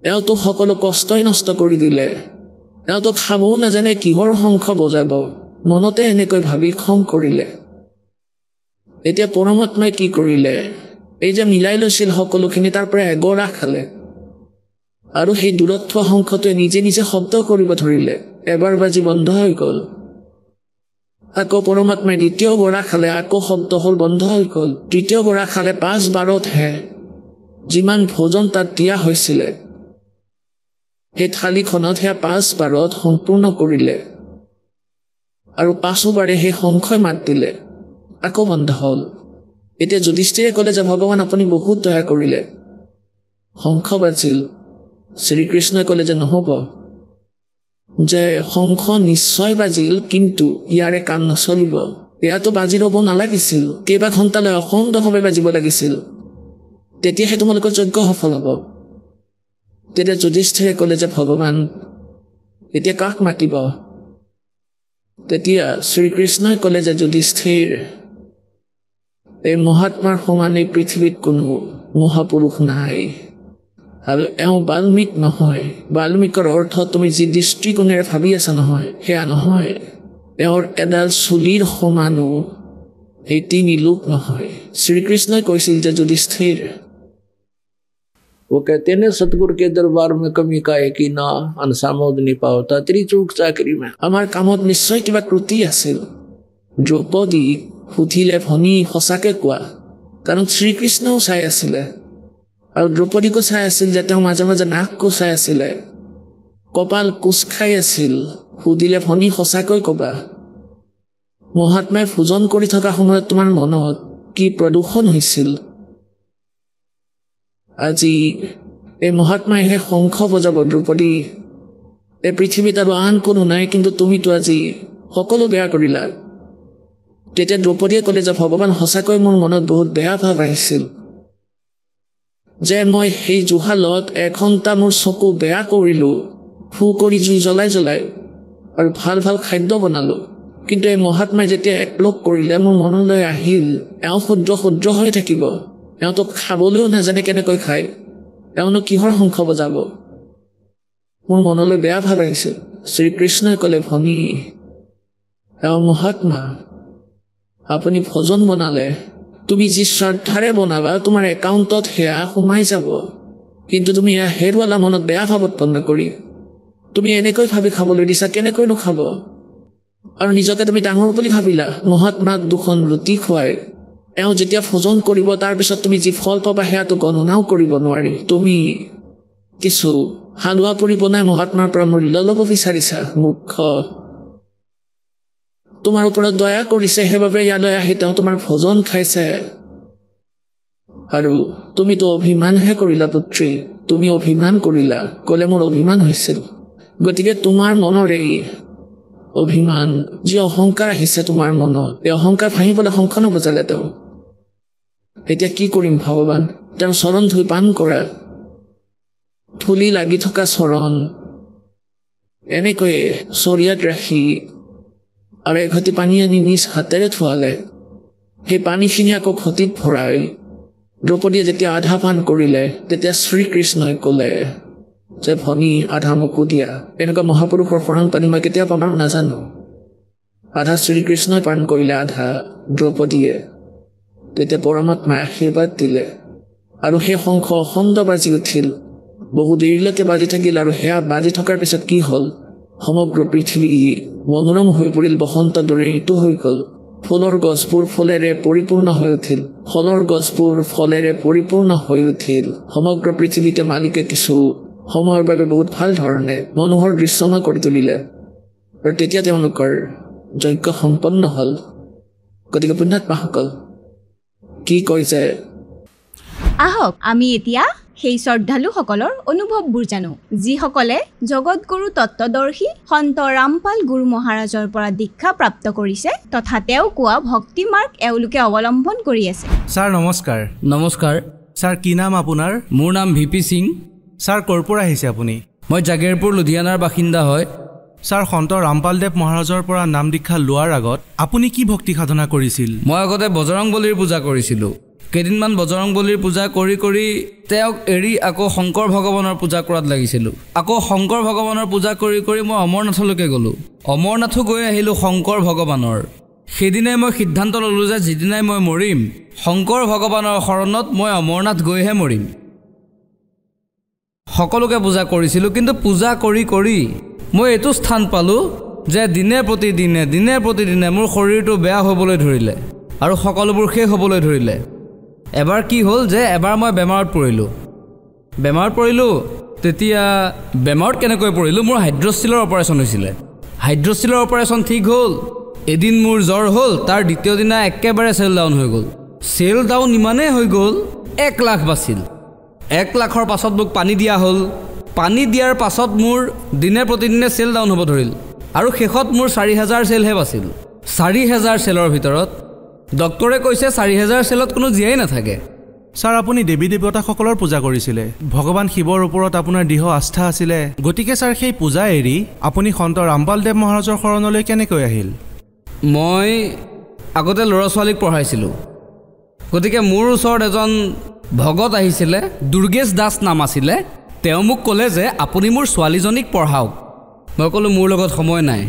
Speaker 5: এওঁতো সকলো কষ্টই নষ্ট কৰি দিলে, এওঁতো খাবও নাজানে, কিহৰ শংখ বজাব, মনতে এনেকৈ ভাবি খং কৰিলে। এতিয়া পৰমাত্মাই কি কৰিলে, এই যে মিলাই লৈছিল সকলোখিনি, তাৰ পৰা এগৰা খালে, আৰু সেই দূৰত থোৱা শংখটোৱে নিজে নিজে শব্দ কৰিব ধৰিলে। এবাৰ বাজি বন্ধ হৈ গ'ল। আকৌ পৰমাত্মাই দ্বিতীয় গৰা খালে, আকৌ শব্দ হ'ল, বন্ধ হৈ গ'ল। তৃতীয় গৰা খালে, 5 বাৰতহে যিমান ভোজন তাত দিয়া হৈছিলে সেই থালিখনত সেয়া 5 বাৰত সম্পূৰ্ণ কৰিলে, আৰু 5 বাৰে সেই শংখই মাত দিলে, আকৌ বন্ধ হ'ল। এতিয়া যুধিষ্ঠিৰে ক'লে যে ভগৱান আপুনি বহুত দয়া কৰিলে, শংখ বাজিল। শ্ৰীকৃষ্ণই ক'লে যে নহ'ব, যে শংখ নিশ্চয় বাজিল, কিন্তু ইয়াৰে কাম নচলিব, ইয়াতো বাজি ৰ'ব নালাগিছিল, কেইবা ঘণ্টালৈ অখণ্ডভাৱে বাজিব লাগিছিল, তেতিয়াহে তোমালোকৰ যজ্ঞ সফল হ'ব। তেতিয়া যুধিষ্ঠিৰে ক'লে যে ভগৱান এতিয়া কাক মাতিব? তেতিয়া শ্ৰীকৃষ্ণই ক'লে যে যুধিষ্ঠিৰ, এই মহাত্মাৰ সমান এই পৃথিৱীত কোনো মহাপুৰুষ নাই, আৰু এওঁ বাল্মীক নহয়। বাল্মীকৰ অৰ্থ তুমি যি দৃষ্টিকোণেৰে ভাবি আছা নহয়, সেয়া নহয়। তেওঁৰ এডাল চুলিৰ সমানো সেই 3 লোক নহয়। শ্ৰীকৃষ্ণই কৈছিল যে যুধিষ্ঠিৰ वो कहते ने सतगुरु के दरबार में कमी का एक ही ना अनसामोद नहीं पाता तेरी चूक चाकरी में আমাৰ কামত নিশ্চয় কিবা ত্ৰুটি আছিল দ্ৰৌপদী সুধিলে ভনী সঁচাকে কোৱা কাৰণ শ্ৰীকৃষ্ণও চাই আছিলে আৰু দ্ৰৌপদীকো চাই আছিল যে তেওঁ মাজে মাজে নাকো চাই আছিলে কপাল কোচ খাই আছিল সুধিলে ভনী সঁচাকৈ ক'বা মহাত্মাই ভোজন কৰি থকা সময়ত তোমাৰ মনত কি প্ৰদূষণ হৈছিল আজি এই মহাত্মাইহে শংখ বজাব দ্ৰৌপদী এই পৃথিৱীত আৰু আন কোনো নাই কিন্তু তুমিতো আজি সকলো বেয়া কৰিলা তেতিয়া দ্ৰৌপদীয়ে ক'লে যে ভগৱান সঁচাকৈ মোৰ মনত বহুত বেয়া ভাৱ আহিছিল যে মই সেই জুহালত 1 ঘণ্টা মোৰ চকু বেয়া কৰিলোঁ ফু কৰি জুই জ্বলাই আৰু ভাল ভাল খাদ্য বনালোঁ কিন্তু এই মহাত্মাই যেতিয়া একলগ কৰিলে মোৰ মনলৈ আহিল এওঁ শুদ্ৰ হৈ থাকিব এওঁতো খাবলৈও নাজানে কেনেকৈ খায় এওঁনো কিহৰ শংখ বজাব মোৰ মনলৈ বেয়া ভাৱ আহিছিল শ্ৰীকৃষ্ণই ক'লে ভনী এওঁ মহাত্মা আপুনি ভোজন বনালে তুমি যি শ্ৰদ্ধাৰে বনাবা তোমাৰ একাউণ্টত সেয়া সোমাই যাব কিন্তু তুমি এয়া হেৰুৱালা মনত বেয়া ভাৱ উৎপন্ন কৰি তুমি এনেকৈ ভাবি খাবলৈ দিছা কেনেকৈনো খাব আৰু নিজকে তুমি ডাঙৰ বুলি ভাবিলা মহাত্মাক 2খন ৰুটি খুৱাই এওঁ যেতিয়া ভোজন কৰিব তাৰপিছত তুমি যি ফল পাবা সেয়াটো গণনাও কৰিব নোৱাৰি তুমি কিছু হালোৱা পুৰি বনাই মহাত্মাৰ পৰা মূল্য ল'ব বিচাৰিছা মূৰ্খ তোমাৰ ওপৰত দয়া কৰিছে সেইবাবে ইয়ালৈ আহি তেওঁ তোমাৰ ভোজন খাইছে আৰু তুমিতো অভিমানহে কৰিলা পুত্ৰী তুমি অভিমান কৰিলা ক'লে মোৰ অভিমান হৈছিল গতিকে তোমাৰ মনৰে অভিমান যি অহংকাৰ আহিছে তোমাৰ মনত এই অহংকাৰ ভাঙিবলৈ শংখ নবজালে তেওঁ এতিয়া কি কৰিম ভগৱান তেওঁৰ চৰণ ধুই পান কৰা ধূলি লাগি থকা চৰণ এনেকৈ চৰিয়াত ৰাখি আৰু এঘটি পানী আনি নিজ হাতেৰে থোৱালে সেই পানীখিনি আকৌ ঘটিত ভৰাই দ্ৰৌপদীয়ে যেতিয়া আধা পান কৰিলে তেতিয়া শ্ৰীকৃষ্ণই ক'লে যে ভনী আধা মোকো দিয়া এনেকুৱা মহাপুৰুষৰ শৰণ পানী মই কেতিয়া পাম নাজানো আধা শ্ৰীকৃষ্ণই পান কৰিলে আধা দ্ৰৌপদীয়ে তেতিয়া পৰমাত্মাই আশীৰ্বাদ দিলে আৰু সেই শংখ অখণ্ড বাজি উঠিল বহু দেৰিলৈকে বাজি থাকিল আৰু সেয়া বাজি থকাৰ পিছত কি হ'ল সমগ্ৰ পৃথিৱী মনোৰম হৈ পৰিল বসন্ত দৰে ঋতু হৈ গ'ল ফুলৰ গছবোৰ ফুলেৰে পৰিপূৰ্ণ হৈ উঠিল ফলৰ গছবোৰ ফলেৰে পৰিপূৰ্ণ হৈ উঠিল সমগ্ৰ পৃথিৱীতে মালিকে কিছু সময়ৰ বাবে বহুত ভাল ধৰণে মনোহৰ দৃশ্যময় কৰি তুলিলে আৰু তেতিয়া তেওঁলোকৰ যজ্ঞ সম্পন্ন হ'ল গতিকে পুণ্যাত্মাসকল কি কৈছে
Speaker 6: আহক আমি এতিয়া সেই শ্ৰদ্ধালুসকলৰ অনুভৱবোৰ জানো যিসকলে জগতগুৰু তত্ত্বদৰ্শী সন্ত ৰামপাল গুৰু মহাৰাজৰ পৰা দীক্ষা প্ৰাপ্ত কৰিছে তথা তেওঁ কোৱা ভক্তি মাৰ্গ এওঁলোকে অৱলম্বন কৰি আছে
Speaker 7: ছাৰ নমস্কাৰ
Speaker 8: নমস্কাৰ
Speaker 7: ছাৰ কি নাম আপোনাৰ
Speaker 8: মোৰ নাম ভিপি সিং
Speaker 7: ছাৰ ক'ৰ পৰা আহিছে আপুনি
Speaker 8: মই জাগিৰপুৰ লুধিয়ানাৰ বাসিন্দা হয়
Speaker 7: ছাৰ সন্ত ৰামপালদেৱ মহাৰাজৰ পৰা নাম দীক্ষা লোৱাৰ আগত আপুনি কি ভক্তি সাধনা কৰিছিল
Speaker 8: মই আগতে বজৰংবলীৰ পূজা কৰিছিলোঁ কেইদিনমান বজৰংবলীৰ পূজা কৰি কৰি তেওঁক এৰি আকৌ শংকৰ ভগৱানৰ পূজা কৰাত লাগিছিলোঁ আকৌ শংকৰ ভগৱানৰ পূজা কৰি কৰি মই অমৰনাথলৈকে গ'লোঁ অমৰনাথো গৈ আহিলোঁ শংকৰ ভগৱানৰ সেইদিনাই মই সিদ্ধান্ত ল'লোঁ যে যিদিনাই মই মৰিম শংকৰ ভগৱানৰ শৰণত মই অমৰনাথ গৈহে মৰিম সকলোকে পূজা কৰিছিলোঁ কিন্তু পূজা কৰি কৰি মই এইটো স্থান পালোঁ যে দিনে প্ৰতিদিনে মোৰ শৰীৰটো বেয়া হ'বলৈ ধৰিলে আৰু সকলোবোৰ শেষ হ'বলৈ ধৰিলে এবাৰ কি হ'ল যে এবাৰ মই বেমাৰত পৰিলোঁ তেতিয়া বেমাৰত কেনেকৈ পৰিলোঁ মোৰ হাইড্ৰষ্টিলৰ অপাৰেশ্যন হৈছিলে হাইড্ৰষ্টিলৰ অপাৰেশ্যন ঠিক হ'ল এদিন মোৰ জ্বৰ হ'ল তাৰ দ্বিতীয় দিনা একেবাৰে চেল ডাউন হৈ গ'ল চেল ডাউন ইমানেই হৈ গ'ল 1 লাখ বাছিল 1 লাখৰ পাছত মোক পানী দিয়া হ'ল পানী দিয়াৰ পাছত মোৰ দিনে প্ৰতিদিনে চেল ডাউন হ'ব ধৰিল আৰু শেষত মোৰ 4000 চেলহে বাছিল 4000 চেলৰ ভিতৰত ডক্টৰে কৈছে 4000 চেলত কোনো জীয়াই নাথাকে
Speaker 7: ছাৰ আপুনি দেৱী দেৱতাসকলৰ পূজা কৰিছিলে ভগৱান শিৱৰ ওপৰত আপোনাৰ দৃঢ় আস্থা আছিলে গতিকে ছাৰ সেই পূজা এৰি আপুনি সন্ত ৰামপালদেৱ মহাৰাজৰ শৰণলৈ কেনেকৈ আহিল
Speaker 8: মই আগতে ল'ৰা ছোৱালীক পঢ়াইছিলোঁ গতিকে মোৰ ওচৰত এজন ভগত আহিছিলে দুৰ্গেশ দাস নাম আছিলে তেওঁ মোক ক'লে যে আপুনি মোৰ ছোৱালীজনীক পঢ়াওক মই ক'লোঁ মোৰ লগত সময় নাই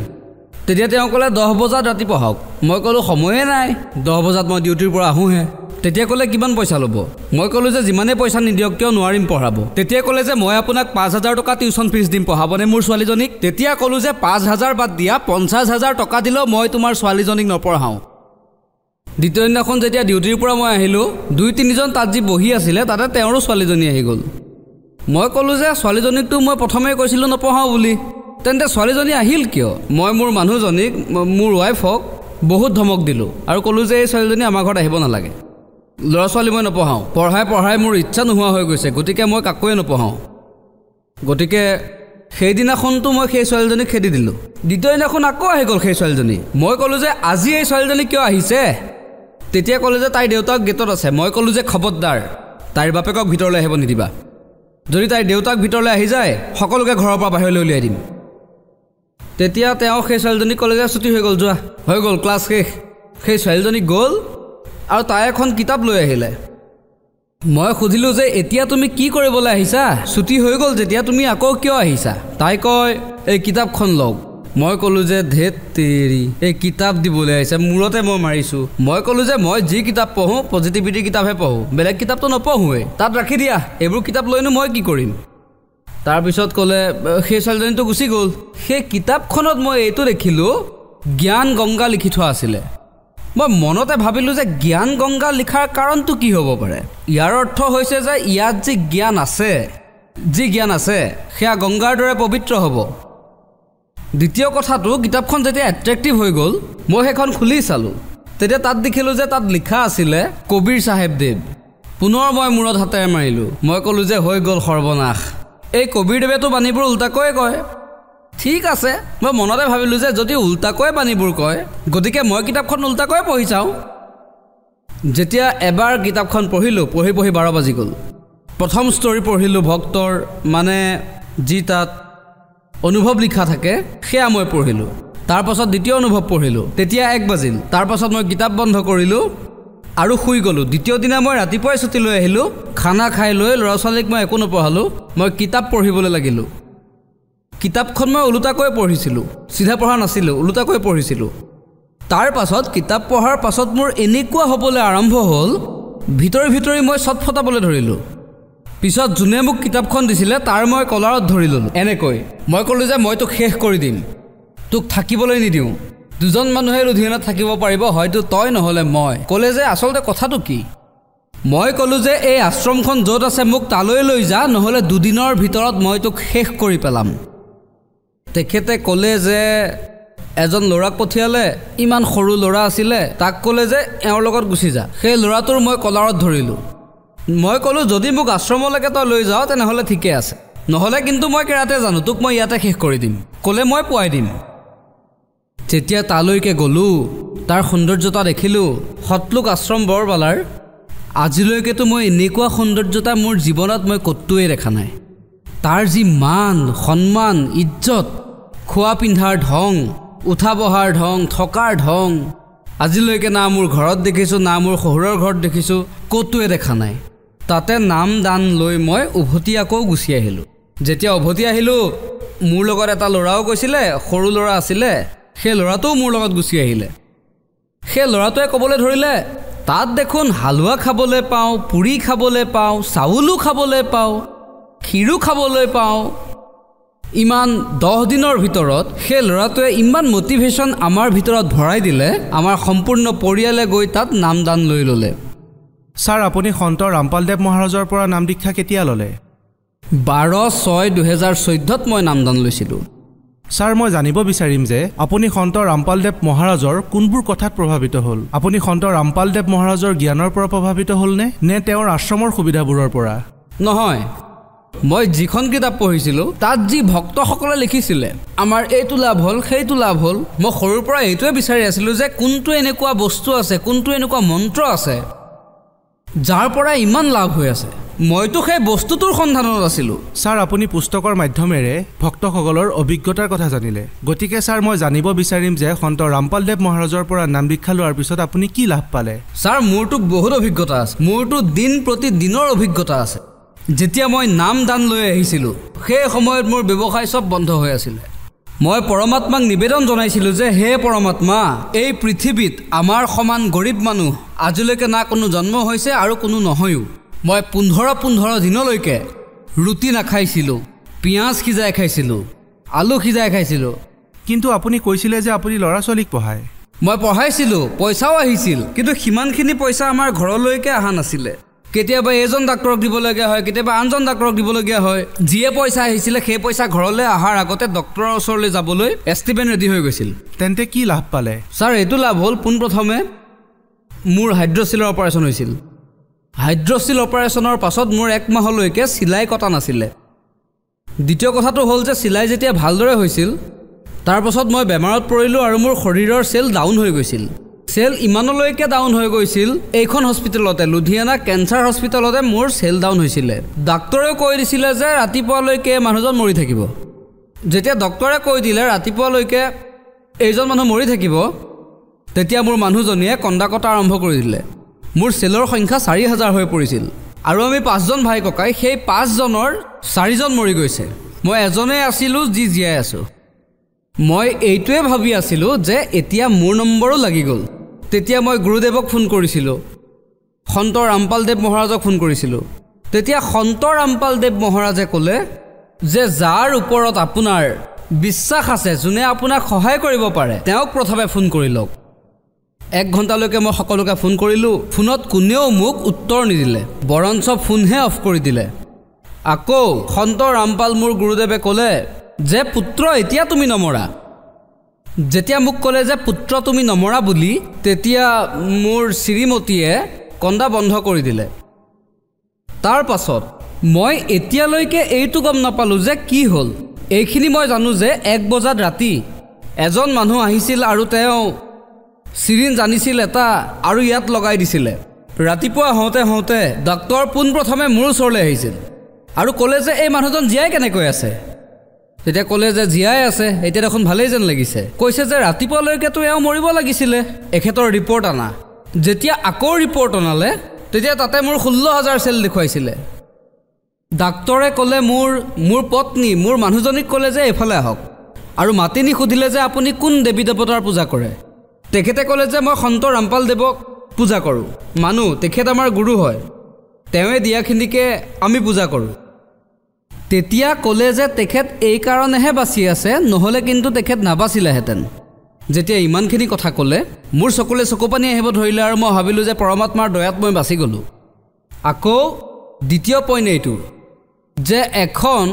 Speaker 8: তেতিয়া তেওঁ ক'লে 10 বজাত ৰাতি পঢ়াওক মই ক'লোঁ সময়ে নাই 10 বজাত মই ডিউটিৰ পৰা আহোঁহে তেতিয়া ক'লে কিমান পইচা ল'ব মই ক'লোঁ যে যিমানেই পইচা নিদিয়ক কিয় নোৱাৰিম পঢ়াব তেতিয়া ক'লে যে মই আপোনাক 5,000 টকা টিউশ্যন ফিজ দিম পঢ়াবনে মোৰ ছোৱালীজনীক তেতিয়া ক'লোঁ যে 5,000 বাদ দিয়া 50,000 টকা দিলেও মই তোমাৰ ছোৱালীজনীক নপঢ়াওঁ দ্বিতীয় দিনাখন যেতিয়া ডিউটিৰ পৰা মই আহিলোঁ 2-3জন তাত যি বহি আছিলে তাতে তেওঁৰো ছোৱালীজনী আহি গ'ল মই ক'লোঁ যে ছোৱালীজনীকতো মই প্ৰথমেই কৈছিলোঁ নপঢ়াওঁ বুলি তেন্তে ছোৱালীজনী আহিল কিয় মই মোৰ মানুহজনীক মোৰ ৱাইফক বহুত ধমক দিলোঁ আৰু ক'লোঁ যে এই ছোৱালীজনী আমাৰ ঘৰত আহিব নালাগে ল'ৰা ছোৱালী মই নপঢ়াওঁ পঢ়াই মোৰ ইচ্ছা নোহোৱা হৈ গৈছে গতিকে মই কাকোৱে নপঢ়াওঁ গতিকে সেইদিনাখনতো মই সেই ছোৱালীজনীক খেদি দিলোঁ দ্বিতীয় দিনাখন আকৌ আহি গ'ল সেই ছোৱালীজনী মই ক'লোঁ যে আজি এই ছোৱালীজনী কিয় আহিছে তেতিয়া ক'লে যে তাইৰ দেউতাক গেটত আছে মই ক'লোঁ যে খবৰদাৰ তাইৰ বাপেকক ভিতৰলৈ আহিব নিদিবা যদি তাইৰ দেউতাক ভিতৰলৈ আহি যায় সকলোকে ঘৰৰ পৰা বাহিৰলৈ উলিয়াই দিম তেতিয়া তেওঁ সেই ছোৱালীজনীক ক'লে যে ছুটি হৈ গ'ল যোৱা হৈ গ'ল ক্লাছ শেষ সেই ছোৱালীজনী গ'ল আৰু তাই এখন কিতাপ লৈ আহিলে মই সুধিলোঁ যে এতিয়া তুমি কি কৰিবলৈ আহিছা ছুটি হৈ গ'ল যেতিয়া তুমি আকৌ কিয় আহিছা তাই কয় এই কিতাপখন লওক মই ক'লোঁ যে ধেত তেৰি এই কিতাপ দিবলৈ আহিছে মূৰতে মই মাৰিছোঁ মই ক'লোঁ যে মই যি কিতাপ পঢ়োঁ পজিটিভিটিৰ কিতাপহে পঢ়োঁ বেলেগ কিতাপটো নপঢ়োঁৱেই তাত ৰাখি দিয়া এইবোৰ কিতাপ লৈনো মই কি কৰিম তাৰপিছত ক'লে সেই ছোৱালীজনীটো গুচি গ'ল সেই কিতাপখনত মই এইটো দেখিলোঁ জ্ঞান গংগা লিখি থোৱা আছিলে মই মনতে ভাবিলোঁ যে জ্ঞান গংগা লিখাৰ কাৰণটো কি হ'ব পাৰে ইয়াৰ অৰ্থ হৈছে যে ইয়াত যি জ্ঞান আছে সেয়া গংগাৰ দৰে পবিত্ৰ হ'ব দ্বিতীয় কথাটো কিতাপখন যেতিয়া এট্ৰেক্টিভ হৈ গ'ল মই সেইখন খুলি চালোঁ তেতিয়া তাত দেখিলোঁ যে তাত লিখা আছিলে কবিৰ চাহেবদেৱ পুনৰ মই মূৰত হাতেৰে মাৰিলোঁ মই ক'লোঁ যে হৈ গ'ল সৰ্বনাশ এই কবিৰদেৱেতো বাণীবোৰ উল্টাকৈ কয় ঠিক আছে মই মনতে ভাবিলোঁ যে যদি উল্টাকৈ বাণীবোৰ কয় গতিকে মই কিতাপখন উল্টাকৈ পঢ়ি চাওঁ যেতিয়া এবাৰ কিতাপখন পঢ়িলোঁ পঢ়ি 12 বাজি গ'ল প্ৰথম ষ্টৰী পঢ়িলোঁ ভক্তৰ মানে যি তাত অনুভৱ লিখা থাকে সেয়া মই পঢ়িলোঁ তাৰপাছত দ্বিতীয় অনুভৱ পঢ়িলোঁ তেতিয়া 1 বাজিল তাৰপাছত মই কিতাপ বন্ধ কৰিলোঁ আৰু শুই গ'লোঁ দ্বিতীয় দিনা মই ৰাতিপুৱাই ছুটি লৈ আহিলোঁ খানা খাই লৈ ল'ৰা ছোৱালীক মই একো নপঢ়ালোঁ মই কিতাপ পঢ়িবলৈ লাগিলোঁ কিতাপখন মই ওলোটাকৈ পঢ়িছিলোঁ চিধা পঢ়া নাছিলোঁ ওলোটাকৈ পঢ়িছিলোঁ তাৰপাছত কিতাপ পঢ়াৰ পাছত মোৰ এনেকুৱা হ'বলৈ আৰম্ভ হ'ল ভিতৰি মই চট ফটাবলৈ ধৰিলোঁ পিছত যোনে মোক কিতাপখন দিছিলে তাৰ মই কলাৰত ধৰি ল'লোঁ এনেকৈ মই ক'লোঁ যে মই তোক শেষ কৰি দিম তোক থাকিবলৈ নিদিওঁ দুজন মানুহে লুধিয়ানাত থাকিব পাৰিব হয়তো তই নহ'লে মই ক'লে যে আচলতে কথাটো কি মই ক'লোঁ যে এই আশ্ৰমখন য'ত আছে মোক তালৈ লৈ যা নহ'লে 2 দিনৰ ভিতৰত মই তোক শেষ কৰি পেলাম তেখেতে ক'লে যে এজন ল'ৰাক পঠিয়ালে ইমান সৰু ল'ৰা আছিলে তাক ক'লে যে এওঁৰ লগত গুচি যা সেই ল'ৰাটোৰ মই কলাৰত ধৰিলোঁ মই ক'লোঁ যদি মোক আশ্ৰমলৈকে তই লৈ যাওঁ তেনেহ'লে ঠিকে আছে নহ'লে কিন্তু মই কেৰাতে জানো তোক মই ইয়াতে শেষ কৰি দিম ক'লে মই পোৱাই দিম যেতিয়া তালৈকে গ'লোঁ তাৰ সৌন্দৰ্যতা দেখিলোঁ সতলোক আশ্ৰম বৰবালাৰ আজিলৈকেতো মই এনেকুৱা সৌন্দৰ্যতা মোৰ জীৱনত মই ক'তোৱে দেখা নাই তাৰ যি মান সন্মান ইজ্জত খোৱা পিন্ধাৰ ঢং উঠা বহাৰ ঢং থকাৰ ঢং আজিলৈকে না মোৰ ঘৰত দেখিছোঁ না মোৰ শহুৰৰ ঘৰত দেখিছোঁ ক'তোৱে দেখা নাই তাতে নাম দান লৈ মই উভতি আকৌ গুচি আহিলোঁ যেতিয়া উভতি আহিলোঁ মোৰ লগত এটা ল'ৰাও গৈছিলে সৰু ল'ৰা আছিলে সেই ল'ৰাটোও মোৰ লগত গুচি আহিলে সেই ল'ৰাটোৱে ক'বলৈ ধৰিলে তাত দেখোন হালোৱা খাবলৈ পাওঁ পুৰি খাবলৈ পাওঁ চাউলো খাবলৈ পাওঁ ক্ষীৰো খাবলৈ পাওঁ ইমান 10 দিনৰ ভিতৰত সেই ল'ৰাটোৱে ইমান মটিভেশ্যন আমাৰ ভিতৰত ভৰাই দিলে আমাৰ সম্পূৰ্ণ পৰিয়ালে গৈ তাত নামদান লৈ ল'লে
Speaker 7: ছাৰ আপুনি সন্ত ৰামপালদেৱ মহাৰাজৰ পৰা নাম দীক্ষা কেতিয়া ল'লে
Speaker 8: 12/6/2014 মই নামদান লৈছিলোঁ
Speaker 7: ছাৰ মই জানিব বিচাৰিম যে আপুনি সন্ত ৰামপালদেৱ মহাৰাজৰ কোনবোৰ কথাত প্ৰভাৱিত হ'ল আপুনি সন্ত ৰামপালদেৱ মহাৰাজৰ জ্ঞানৰ পৰা প্ৰভাৱিত হ'লনে নে তেওঁৰ আশ্ৰমৰ সুবিধাবোৰৰ পৰা
Speaker 8: নহয় মই যিখন কিতাপ পঢ়িছিলোঁ তাত যি ভক্তসকলে লিখিছিলে আমাৰ এইটো লাভ হ'ল সেইটো লাভ হ'ল মই সৰুৰ পৰা এইটোৱে বিচাৰি আছিলোঁ যে কোনটো এনেকুৱা বস্তু আছে কোনটো এনেকুৱা মন্ত্ৰ আছে যাৰ পৰা ইমান লাভ হৈ আছে মইতো সেই বস্তুটোৰ সন্ধানত আছিলোঁ
Speaker 7: ছাৰ আপুনি পুস্তকৰ মাধ্যমেৰে ভক্তসকলৰ অভিজ্ঞতাৰ কথা জানিলে গতিকে ছাৰ মই জানিব বিচাৰিম যে সন্ত ৰামপালদেৱ মহাৰাজৰ পৰা নাম দীক্ষা লোৱাৰ পিছত আপুনি কি লাভ পালে
Speaker 8: ছাৰ মোৰতো বহুত অভিজ্ঞতা আছে মোৰতো দিন প্ৰতিদিনৰ অভিজ্ঞতা আছে যেতিয়া মই নাম দান লৈ আহিছিলোঁ সেই সময়ত মোৰ ব্যৱসায় চব বন্ধ হৈ আছিলে মই পৰমাত্মাক নিবেদন জনাইছিলোঁ যে হে পৰমাত্মা এই পৃথিৱীত আমাৰ সমান গৰীব মানুহ আজিলৈকে না কোনো জন্ম হৈছে আৰু কোনো নহয়ো। মই 15 দিনলৈকে ৰুটি নাখাইছিলোঁ, পিঁয়াজ সিজাই খাইছিলোঁ, আলু সিজাই খাইছিলোঁ।
Speaker 7: কিন্তু আপুনি কৈছিলে যে আপুনি ল'ৰা ছোৱালীক পঢ়ায়।
Speaker 8: মই পঢ়াইছিলোঁ, পইচাও আহিছিল, কিন্তু সিমানখিনি পইচা আমাৰ ঘৰলৈকে অহা নাছিলে। কেতিয়াবা এজন ডাক্তৰক দিবলগীয়া হয়, কেতিয়াবা আনজন ডাক্তৰক দিবলগীয়া হয়। যিয়ে পইচা আহিছিলে সেই পইচা ঘৰলৈ অহাৰ আগতে ডক্তৰৰ ওচৰলৈ যাবলৈ এষ্টিমেট ৰেডি হৈ গৈছিল।
Speaker 7: তেন্তে কি লাভ পালে?
Speaker 8: ছাৰ, এইটো লাভ হ'ল, পোনপ্ৰথমে মোৰ হাইড্ৰ'চিলৰ অপাৰেশ্যন হৈছিল। হাইড্ৰ'চিল অপাৰেশ্যনৰ পাছত মোৰ 1 মাহলৈকে চিলাই কটা নাছিলে। দ্বিতীয় কথাটো হ'ল যে চিলাই যেতিয়া ভালদৰে হৈছিল তাৰ পাছত মই বেমাৰত পৰিলোঁ আৰু মোৰ শৰীৰৰ চেল ডাউন হৈ গৈছিল। চেল ইমানলৈকে ডাউন হৈ গৈছিল, এইখন হস্পিটেলতে, লুধিয়ানা কেঞ্চাৰ হস্পিটেলতে মোৰ চেল ডাউন হৈছিলে। ডাক্তৰেও কৈ দিছিলে যে ৰাতিপুৱালৈকে মানুহজন মৰি থাকিব। যেতিয়া ডক্তৰে কৈ দিলে ৰাতিপুৱালৈকে এইজন মানুহ মৰি থাকিব, তেতিয়া মোৰ মানুহজনীয়ে কন্দা কটা আৰম্ভ কৰি দিলে। মোৰ চেলৰ সংখ্যা 4000 হৈ পৰিছিল আৰু আমি 5জন ভাই ককাই, সেই 5জনৰ 4জন মৰি গৈছে। মই এজনেই আছিলোঁ যি জীয়াই আছোঁ। মই এইটোৱে ভাবি আছিলোঁ যে এতিয়া মোৰ নম্বৰো লাগি গ'ল। তেতিয়া মই গুৰুদেৱক ফোন কৰিছিলোঁ, সন্ত ৰামপালদেৱ মহাৰাজক ফোন কৰিছিলোঁ। তেতিয়া সন্ত ৰামপালদেৱ মহাৰাজে ক'লে যে যাৰ ওপৰত আপোনাৰ বিশ্বাস আছে, যোনে আপোনাক সহায় কৰিব পাৰে, তেওঁক প্ৰথমে ফোন কৰি লওক। 1 ঘণ্টালৈকে মই সকলোকে ফোন কৰিলোঁ। ফোনত কোনেও মোক উত্তৰ নিদিলে, বৰঞ্চ ফোনহে অফ কৰি দিলে। আকৌ সন্ত ৰামপাল মোৰ গুৰুদেৱে ক'লে যে পুত্ৰ এতিয়া তুমি নমৰা। যেতিয়া মোক ক'লে যে পুত্ৰ তুমি নমৰা বুলি, তেতিয়া মোৰ শ্ৰীমতীয়ে কন্দা বন্ধ কৰি দিলে। তাৰ পাছত মই এতিয়ালৈকে এইটো গম নাপালোঁ যে কি হ'ল। এইখিনি মই জানো যে 1 বজাত ৰাতি এজন মানুহ আহিছিল আৰু তেওঁ চিৰিঞ্জ আনিছিল এটা আৰু ইয়াত লগাই দিছিলে। ৰাতিপুৱা হওঁতে ডাক্তৰ পোনপ্ৰথমে মোৰ ওচৰলৈ আহিছিল আৰু ক'লে যে এই মানুহজন জীয়াই কেনেকৈ আছে। তেতিয়া ক'লে যে জীয়াই আছে, এতিয়া দেখোন ভালেই যেন লাগিছে। কৈছে যে ৰাতিপুৱালৈকেতো এওঁ মৰিব লাগিছিলে, এখেতৰ ৰিপৰ্ট আনা। যেতিয়া আকৌ ৰিপৰ্ট অনালে তেতিয়া তাতে মোৰ 16000 চেল দেখুৱাইছিলে। ডাক্তৰে ক'লে মোৰ পত্নী, মোৰ মানুহজনীক ক'লে যে এইফালে আহক আৰু মাতি নি সুধিলে যে আপুনি কোন দেৱী দেৱতাৰ পূজা কৰে। তেখেতে ক'লে যে মই সন্ত ৰামপালদেৱক পূজা কৰোঁ, মানুহ, তেখেত আমাৰ গুৰু হয়, তেওঁৱে দিয়াখিনিকে আমি পূজা কৰোঁ। তেতিয়া ক'লে যে তেখেত এই কাৰণেহে বাচি আছে, নহ'লে কিন্তু তেখেত নাবাচিলেহেঁতেন। যেতিয়া ইমানখিনি কথা ক'লে মোৰ চকুলে চকুপানী আহিব ধৰিলে আৰু মই ভাবিলোঁ যে পৰমাত্মাৰ দয়াত মই বাচি গ'লোঁ। আকৌ দ্বিতীয় পইণ্ট এইটো যে এখন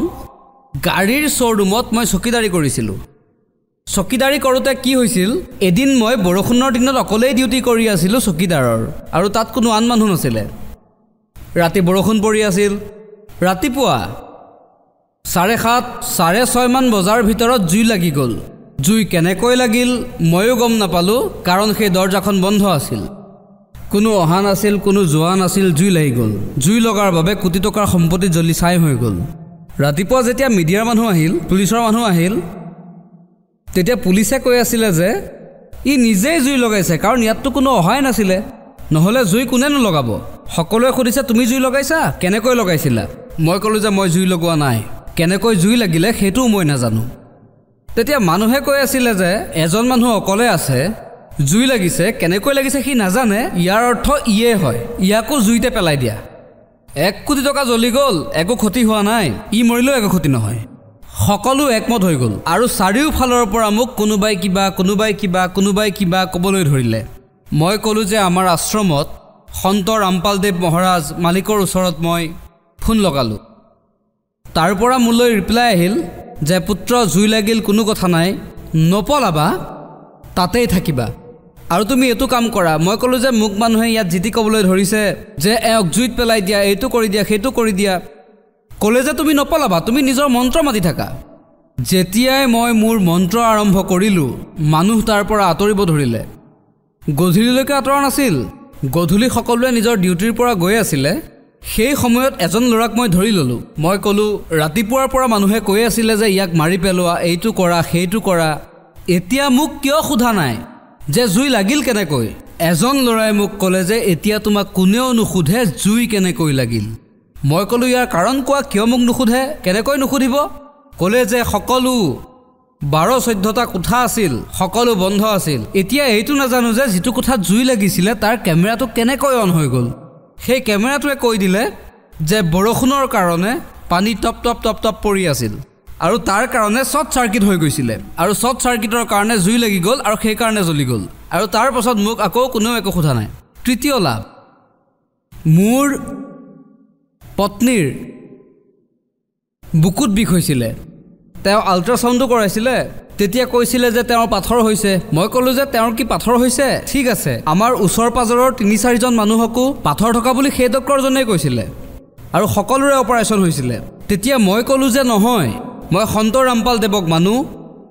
Speaker 8: গাড়ীৰ শ্ব'ৰুমত মই চকীদাৰী কৰিছিলোঁ। চকীদাৰী কৰোঁতে কি হৈছিল, এদিন মই বৰষুণৰ দিনত অকলেই ডিউটি কৰি আছিলোঁ চকীদাৰৰ, আৰু তাত কোনো আন মানুহ নাছিলে। ৰাতি বৰষুণ পৰি আছিল। ৰাতিপুৱা 7:30, 6:30 মান বজাৰ ভিতৰত জুই লাগি গ'ল। জুই কেনেকৈ লাগিল ময়ো গম নাপালোঁ, কাৰণ সেই দৰ্জাখন বন্ধ আছিল। কোনো অহা নাছিল, কোনো যোৱা নাছিল, জুই লাগি গ'ল। জুই লগাৰ বাবে কোটি টকাৰ সম্পত্তি জ্বলি ছাই হৈ গ'ল। ৰাতিপুৱা যেতিয়া মিডিয়াৰ মানুহ আহিল, পুলিচৰ মানুহ আহিল, তেতিয়া পুলিচে কৈ আছিলে যে ই নিজেই জুই লগাইছে, কাৰণ ইয়াততো কোনো অহাই নাছিলে, নহ'লে জুই কোনেনো লগাব। সকলোৱে সুধিছে তুমি জুই লগাইছা, কেনেকৈ লগাইছিলা? মই ক'লোঁ যে মই জুই লগোৱা নাই, কেনেকৈ জুই লাগিলে সেইটোও মই নাজানো। তেতিয়া মানুহে কৈ আছিলে যে এজন মানুহ অকলে আছে, জুই লাগিছে, কেনেকৈ লাগিছে সি নাজানে, ইয়াৰ অৰ্থ ইয়ে হয়, ইয়াকো জুইতে পেলাই দিয়া। 1 কোটি টকা জ্বলি গ'ল, একো ক্ষতি হোৱা নাই, ই মৰিলেও একো ক্ষতি নহয়। সকলো একমত হৈ গ'ল আৰু চাৰিওফালৰ পৰা মোক কোনোবাই কিবা ক'বলৈ ধৰিলে। মই ক'লোঁ যে আমাৰ আশ্ৰমত সন্ত ৰামপালদেৱ মহাৰাজ মালিকৰ ওচৰত মই ফোন লগালোঁ। তাৰ পৰা মোলৈ ৰিপ্লাই আহিল যে পুত্ৰ জুই লাগিল, কোনো কথা নাই, নপলাবা, তাতেই থাকিবা, আৰু তুমি এইটো কাম কৰা। মই ক'লোঁ যে মোক মানুহে ইয়াত জিতি ক'বলৈ ধৰিছে যে এওঁক জুইত পেলাই দিয়া, এইটো কৰি দিয়া, সেইটো কৰি দিয়া। ক'লে যে তুমি নপলাবা, তুমি নিজৰ মন্ত্ৰ মাতি থাকা। যেতিয়াই মই মোৰ মন্ত্ৰ আৰম্ভ কৰিলোঁ, মানুহ তাৰ পৰা আঁতৰিব ধৰিলে। গধূলিলৈকে আঁতৰা নাছিল, গধূলি সকলোৱে নিজৰ ডিউটিৰ পৰা গৈ আছিলে। সেই সময়ত এজন ল'ৰাক মই ধৰি ল'লোঁ। মই ক'লোঁ ৰাতিপুৱাৰ পৰা মানুহে কৈ আছিলে যে ইয়াক মাৰি পেলোৱা, এইটো কৰা, সেইটো কৰা, এতিয়া মোক কিয় সোধা নাই যে জুই লাগিল কেনেকৈ? এজন ল'ৰাই মোক ক'লে যে এতিয়া তোমাক কোনেও নুসুধে জুই কেনেকৈ লাগিল। মই ক'লোঁ ইয়াৰ কাৰণ কোৱা, কিয় মোক নুসুধে, কেনেকৈ নুসুধিব? ক'লে যে সকলো 12-14টা কোঠা আছিল, সকলো বন্ধ আছিল। এতিয়া এইটো নাজানো যে যিটো কোঠাত জুই লাগিছিলে তাৰ কেমেৰাটো কেনেকৈ অন হৈ গ'ল। সেই কেমেৰাটোৱে কৈ দিলে যে বৰষুণৰ কাৰণে পানী টপ টপ টপ টপ পৰি আছিল আৰু তাৰ কাৰণে শ্বৰ্ট চাৰ্কিট হৈ গৈছিলে আৰু শ্বৰ্ট চাৰ্কিটৰ কাৰণে জুই লাগি গ'ল আৰু সেই কাৰণে জ্বলি গ'ল আৰু তাৰ পাছত মোক আকৌ কোনেও একো সোধা নাই। তৃতীয় লাভ, মোৰ পত্নীৰ বুকুত বিষ হৈছিলে। তেওঁ আল্ট্ৰাচাউণ্ডো কৰাইছিলে। তেতিয়া কৈছিলে যে তেওঁৰ পাথৰ হৈছে। মই ক'লোঁ যে তেওঁৰ কি পাথৰ হৈছে? ঠিক আছে, আমাৰ ওচৰ পাজৰৰ 3-4জন মানুহকো পাথৰ থকা বুলি সেই ডক্টৰজনে কৈছিলে আৰু সকলোৰে অপাৰেশ্যন হৈছিলে। তেতিয়া মই ক'লোঁ যে নহয়, মই সন্ত ৰামপাল দেৱক মানো,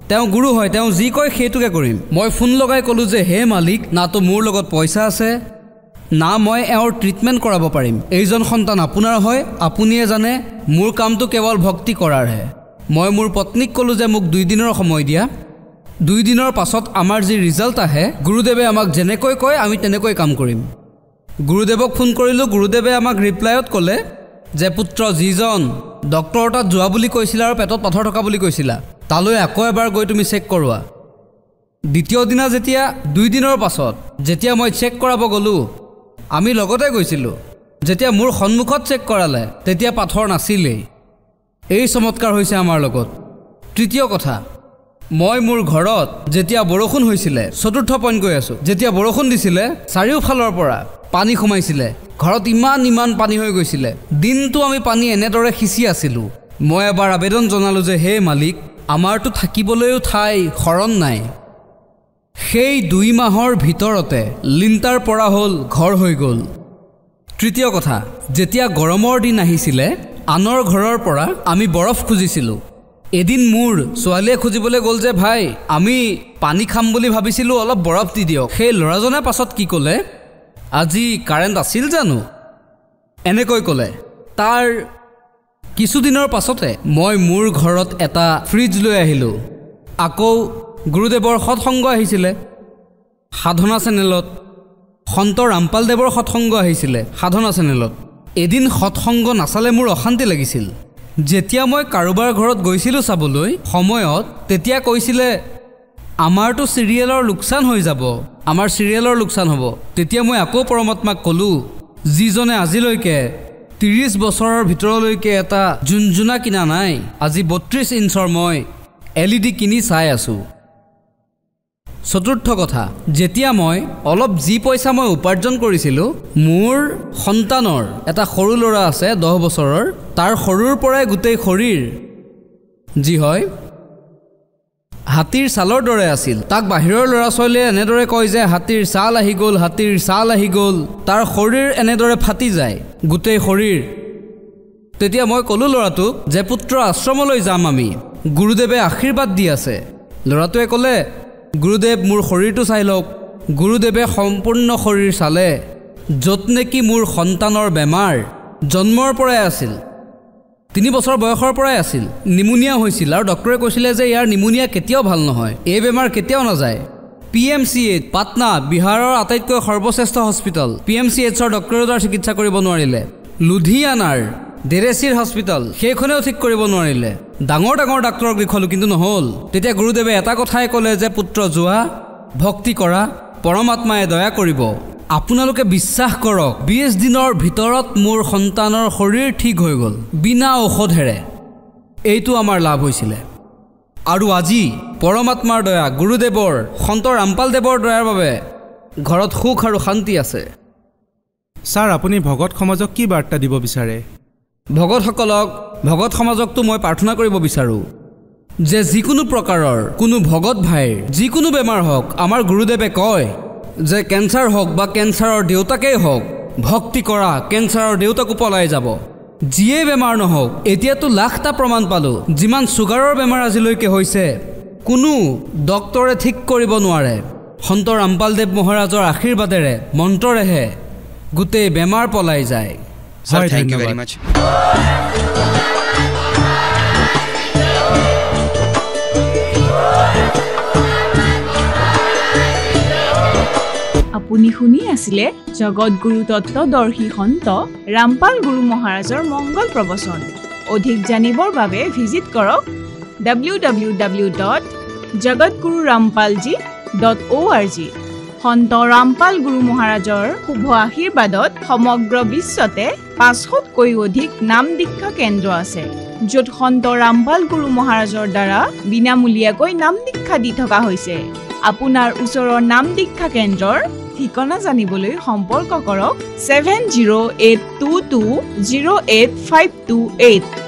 Speaker 8: তেওঁ গুৰু হয়, তেওঁ যি কয় সেইটোকে কৰিম। মই ফোন লগাই ক'লোঁ যে হে মালিক, নাতো মোৰ লগত পইচা আছে, না মই এওঁৰ ট্ৰিটমেণ্ট কৰাব পাৰিম। এইজন সন্তান আপোনাৰ হয়, আপুনিয়ে জানে, মোৰ কামটো কেৱল ভক্তি কৰাৰহে। মই মোৰ পত্নীক ক'লোঁ যে মোক 2 দিনৰ সময় দিয়া। 2 দিনৰ পাছত আমাৰ যি ৰিজাল্ট আহে, গুৰুদেৱে আমাক যেনেকৈ কয় আমি তেনেকৈ কাম কৰিম। গুৰুদেৱক ফোন কৰিলোঁ। গুৰুদেৱে আমাক ৰিপ্লাইত ক'লে যে পুত্ৰ, যিজন ডক্টৰ তাত যোৱা বুলি কৈছিলা আৰু পেটত পাথৰ থকা বুলি কৈছিলা, তালৈ আকৌ এবাৰ গৈ তুমি চেক কৰোৱা। দ্বিতীয় দিনা যেতিয়া 2 দিনৰ পাছত যেতিয়া মই চেক কৰাব গ'লোঁ, আমি লগতে গৈছিলোঁ। যেতিয়া মোৰ সন্মুখত চেক কৰালে তেতিয়া পাথৰ নাছিলেই। এই চমৎকাৰ হৈছে আমাৰ লগত। তৃতীয় কথা, মই মোৰ ঘৰত যেতিয়া বৰষুণ হৈছিলে, চতুৰ্থ পইণ্ট কৈ আছোঁ, যেতিয়া বৰষুণ দিছিলে চাৰিওফালৰ পৰা পানী সোমাইছিলে, ঘৰত ইমান পানী হৈ গৈছিলে। দিনটো আমি পানী এনেদৰে সিঁচি আছিলোঁ। মই এবাৰ আবেদন জনালোঁ যে হে মালিক, আমাৰতো থাকিবলৈও ঠাই শৰণ নাই। সেই 2 মাহৰ ভিতৰতে লিণ্টাৰ পৰা হ'ল, ঘৰ হৈ গ'ল। তৃতীয় কথা, যেতিয়া গৰমৰ দিন আহিছিলে, আনৰ ঘৰৰ পৰা আমি বৰফ খুজিছিলোঁ। এদিন মোৰ ছোৱালীয়ে খুজিবলৈ গ'ল যে ভাই, আমি পানী খাম বুলি ভাবিছিলোঁ, অলপ বৰফ দি দিয়ক। সেই ল'ৰাজনে পাছত কি ক'লে, আজি কাৰেণ্ট আছিল জানো, এনেকৈ ক'লে। তাৰ কিছুদিনৰ পাছতে মই মোৰ ঘৰত এটা ফ্ৰিজ লৈ আহিলোঁ। আকৌ গুৰুদেৱৰ সৎসংগ আহিছিলে সাধনা চেনেলত, সন্ত ৰামপাল দেৱৰ সৎসংগ আহিছিলে সাধনা চেনেলত। এদিন সৎসংগ নাচালে মোৰ অশান্তি লাগিছিল। যেতিয়া মই কাৰোবাৰ ঘৰত গৈছিলোঁ চাবলৈ সময়ত, তেতিয়া কৈছিলে আমাৰতো চিৰিয়েলৰ লোকচান হৈ যাব, আমাৰ চিৰিয়েলৰ লোকচান হ'ব। তেতিয়া মই আকৌ পৰমাত্মাক ক'লোঁ, যিজনে আজিলৈকে 30 বছৰৰ ভিতৰলৈকে এটা জুনজুনা কিনা নাই, আজি 32 ইঞ্চৰ মই LED কিনি চাই আছোঁ। চতুৰ্থ কথা, যেতিয়া মই অলপ যি পইচা মই উপাৰ্জন কৰিছিলোঁ, মোৰ সন্তানৰ এটা সৰু ল'ৰা আছে 10 বছৰৰ, তাৰ সৰুৰ পৰাই গোটেই শৰীৰ যি হয় হাতীৰ ছালৰ দৰে আছিল। তাক বাহিৰৰ ল'ৰা ছোৱালীয়ে এনেদৰে কয় যে হাতীৰ ছাল আহি গ'ল, হাতীৰ ছাল আহি গ'ল। তাৰ শৰীৰ এনেদৰে ফাটি যায় গোটেই শৰীৰ। তেতিয়া মই ক'লোঁ ল'ৰাটোক যে পুত্ৰ, আশ্ৰমলৈ যাম আমি, গুৰুদেৱে আশীৰ্বাদ দি আছে। ল'ৰাটোৱে ক'লে, গুৰুদেৱ মোৰ শৰীৰটো চাই লওক। গুৰুদেৱে সম্পূৰ্ণ শৰীৰ চালে, য'ত নেকি মোৰ সন্তানৰ বেমাৰ জন্মৰ পৰাই আছিল, 3 বছৰ বয়সৰ পৰাই আছিল, নিমুনিয়া হৈছিল আৰু ডক্টৰে কৈছিলে যে ইয়াৰ নিমুনিয়া কেতিয়াও ভাল নহয়, এই বেমাৰ কেতিয়াও নাযায়। PMCH পাটনা, বিহাৰৰ আটাইতকৈ সৰ্বশ্ৰেষ্ঠ হস্পিটেল, PMCHৰ ডক্টৰেও তাৰ চিকিৎসা কৰিব নোৱাৰিলে। লুধিয়ানাৰ ডেৰেচিৰ হস্পিটেল, সেইখনেও ঠিক কৰিব নোৱাৰিলে। ডাঙৰ ডাক্তৰক দেখুৱালোঁ কিন্তু নহ'ল। তেতিয়া গুৰুদেৱে এটা কথাই ক'লে যে পুত্ৰ, যোৱা, ভক্তি কৰা, পৰমাত্মাই দয়া কৰিব। আপোনালোকে বিশ্বাস কৰক, 20 দিনৰ ভিতৰত মোৰ সন্তানৰ শৰীৰ ঠিক হৈ গ'ল বিনা ঔষধেৰে। এইটো আমাৰ লাভ হৈছিলে। আৰু আজি পৰমাত্মাৰ দয়া, গুৰুদেৱৰ, সন্ত ৰামপাল দেৱৰ দয়াৰ বাবে ঘৰত সুখ আৰু শান্তি আছে।
Speaker 7: ছাৰ, আপুনি ভগত সমাজক কি বাৰ্তা দিব বিচাৰে?
Speaker 8: ভগত সমাজকতো মই প্ৰাৰ্থনা কৰিব বিচাৰোঁ যে যিকোনো প্ৰকাৰৰ কোনো ভগত ভাইৰ যিকোনো বেমাৰ হওক, আমাৰ গুৰুদেৱে কয় যে কেঞ্চাৰ হওক বা কেঞ্চাৰৰ দেউতাকেই হওক, ভক্তি কৰা, কেঞ্চাৰৰ দেউতাকো পলাই যাব। যিয়ে বেমাৰ নহওক, এতিয়াতো লাখটা প্ৰমাণ পালোঁ, যিমান চুগাৰৰ বেমাৰ আজিলৈকে হৈছে কোনো ডক্টৰে ঠিক কৰিব নোৱাৰে। সন্ত ৰামপাল দেৱ মহাৰাজৰ আশীৰ্বাদেৰে, মন্ত্ৰৰেহে গোটেই বেমাৰ পলাই যায়।
Speaker 9: Sir, thank you very much.
Speaker 6: আপুনি শুনি আছিলে জগতগুৰু তত্ত্বদৰ্শী সন্ত ৰামপাল গুৰু মহাৰাজৰ মংগল প্ৰবচন। অধিক জানিবৰ বাবে ভিজিট কৰক www.rampalguru.org jagatgururampalji.org সন্ত ৰামপাল গুৰু মহাৰাজৰ শুভ আশীৰ্বাদত সমগ্ৰ বিশ্বতে 500তকৈ অধিক নাম দীক্ষা কেন্দ্ৰ আছে য'ত সন্ত ৰামপাল গুৰু মহাৰাজৰ দ্বাৰা বিনামূলীয়াকৈ নাম দীক্ষা দি থকা হৈছে আপোনাৰ ওচৰৰ নাম দীক্ষা কেন্দ্ৰৰ ঠিকনা জানিবলৈ সম্পৰ্ক কৰক 7082208528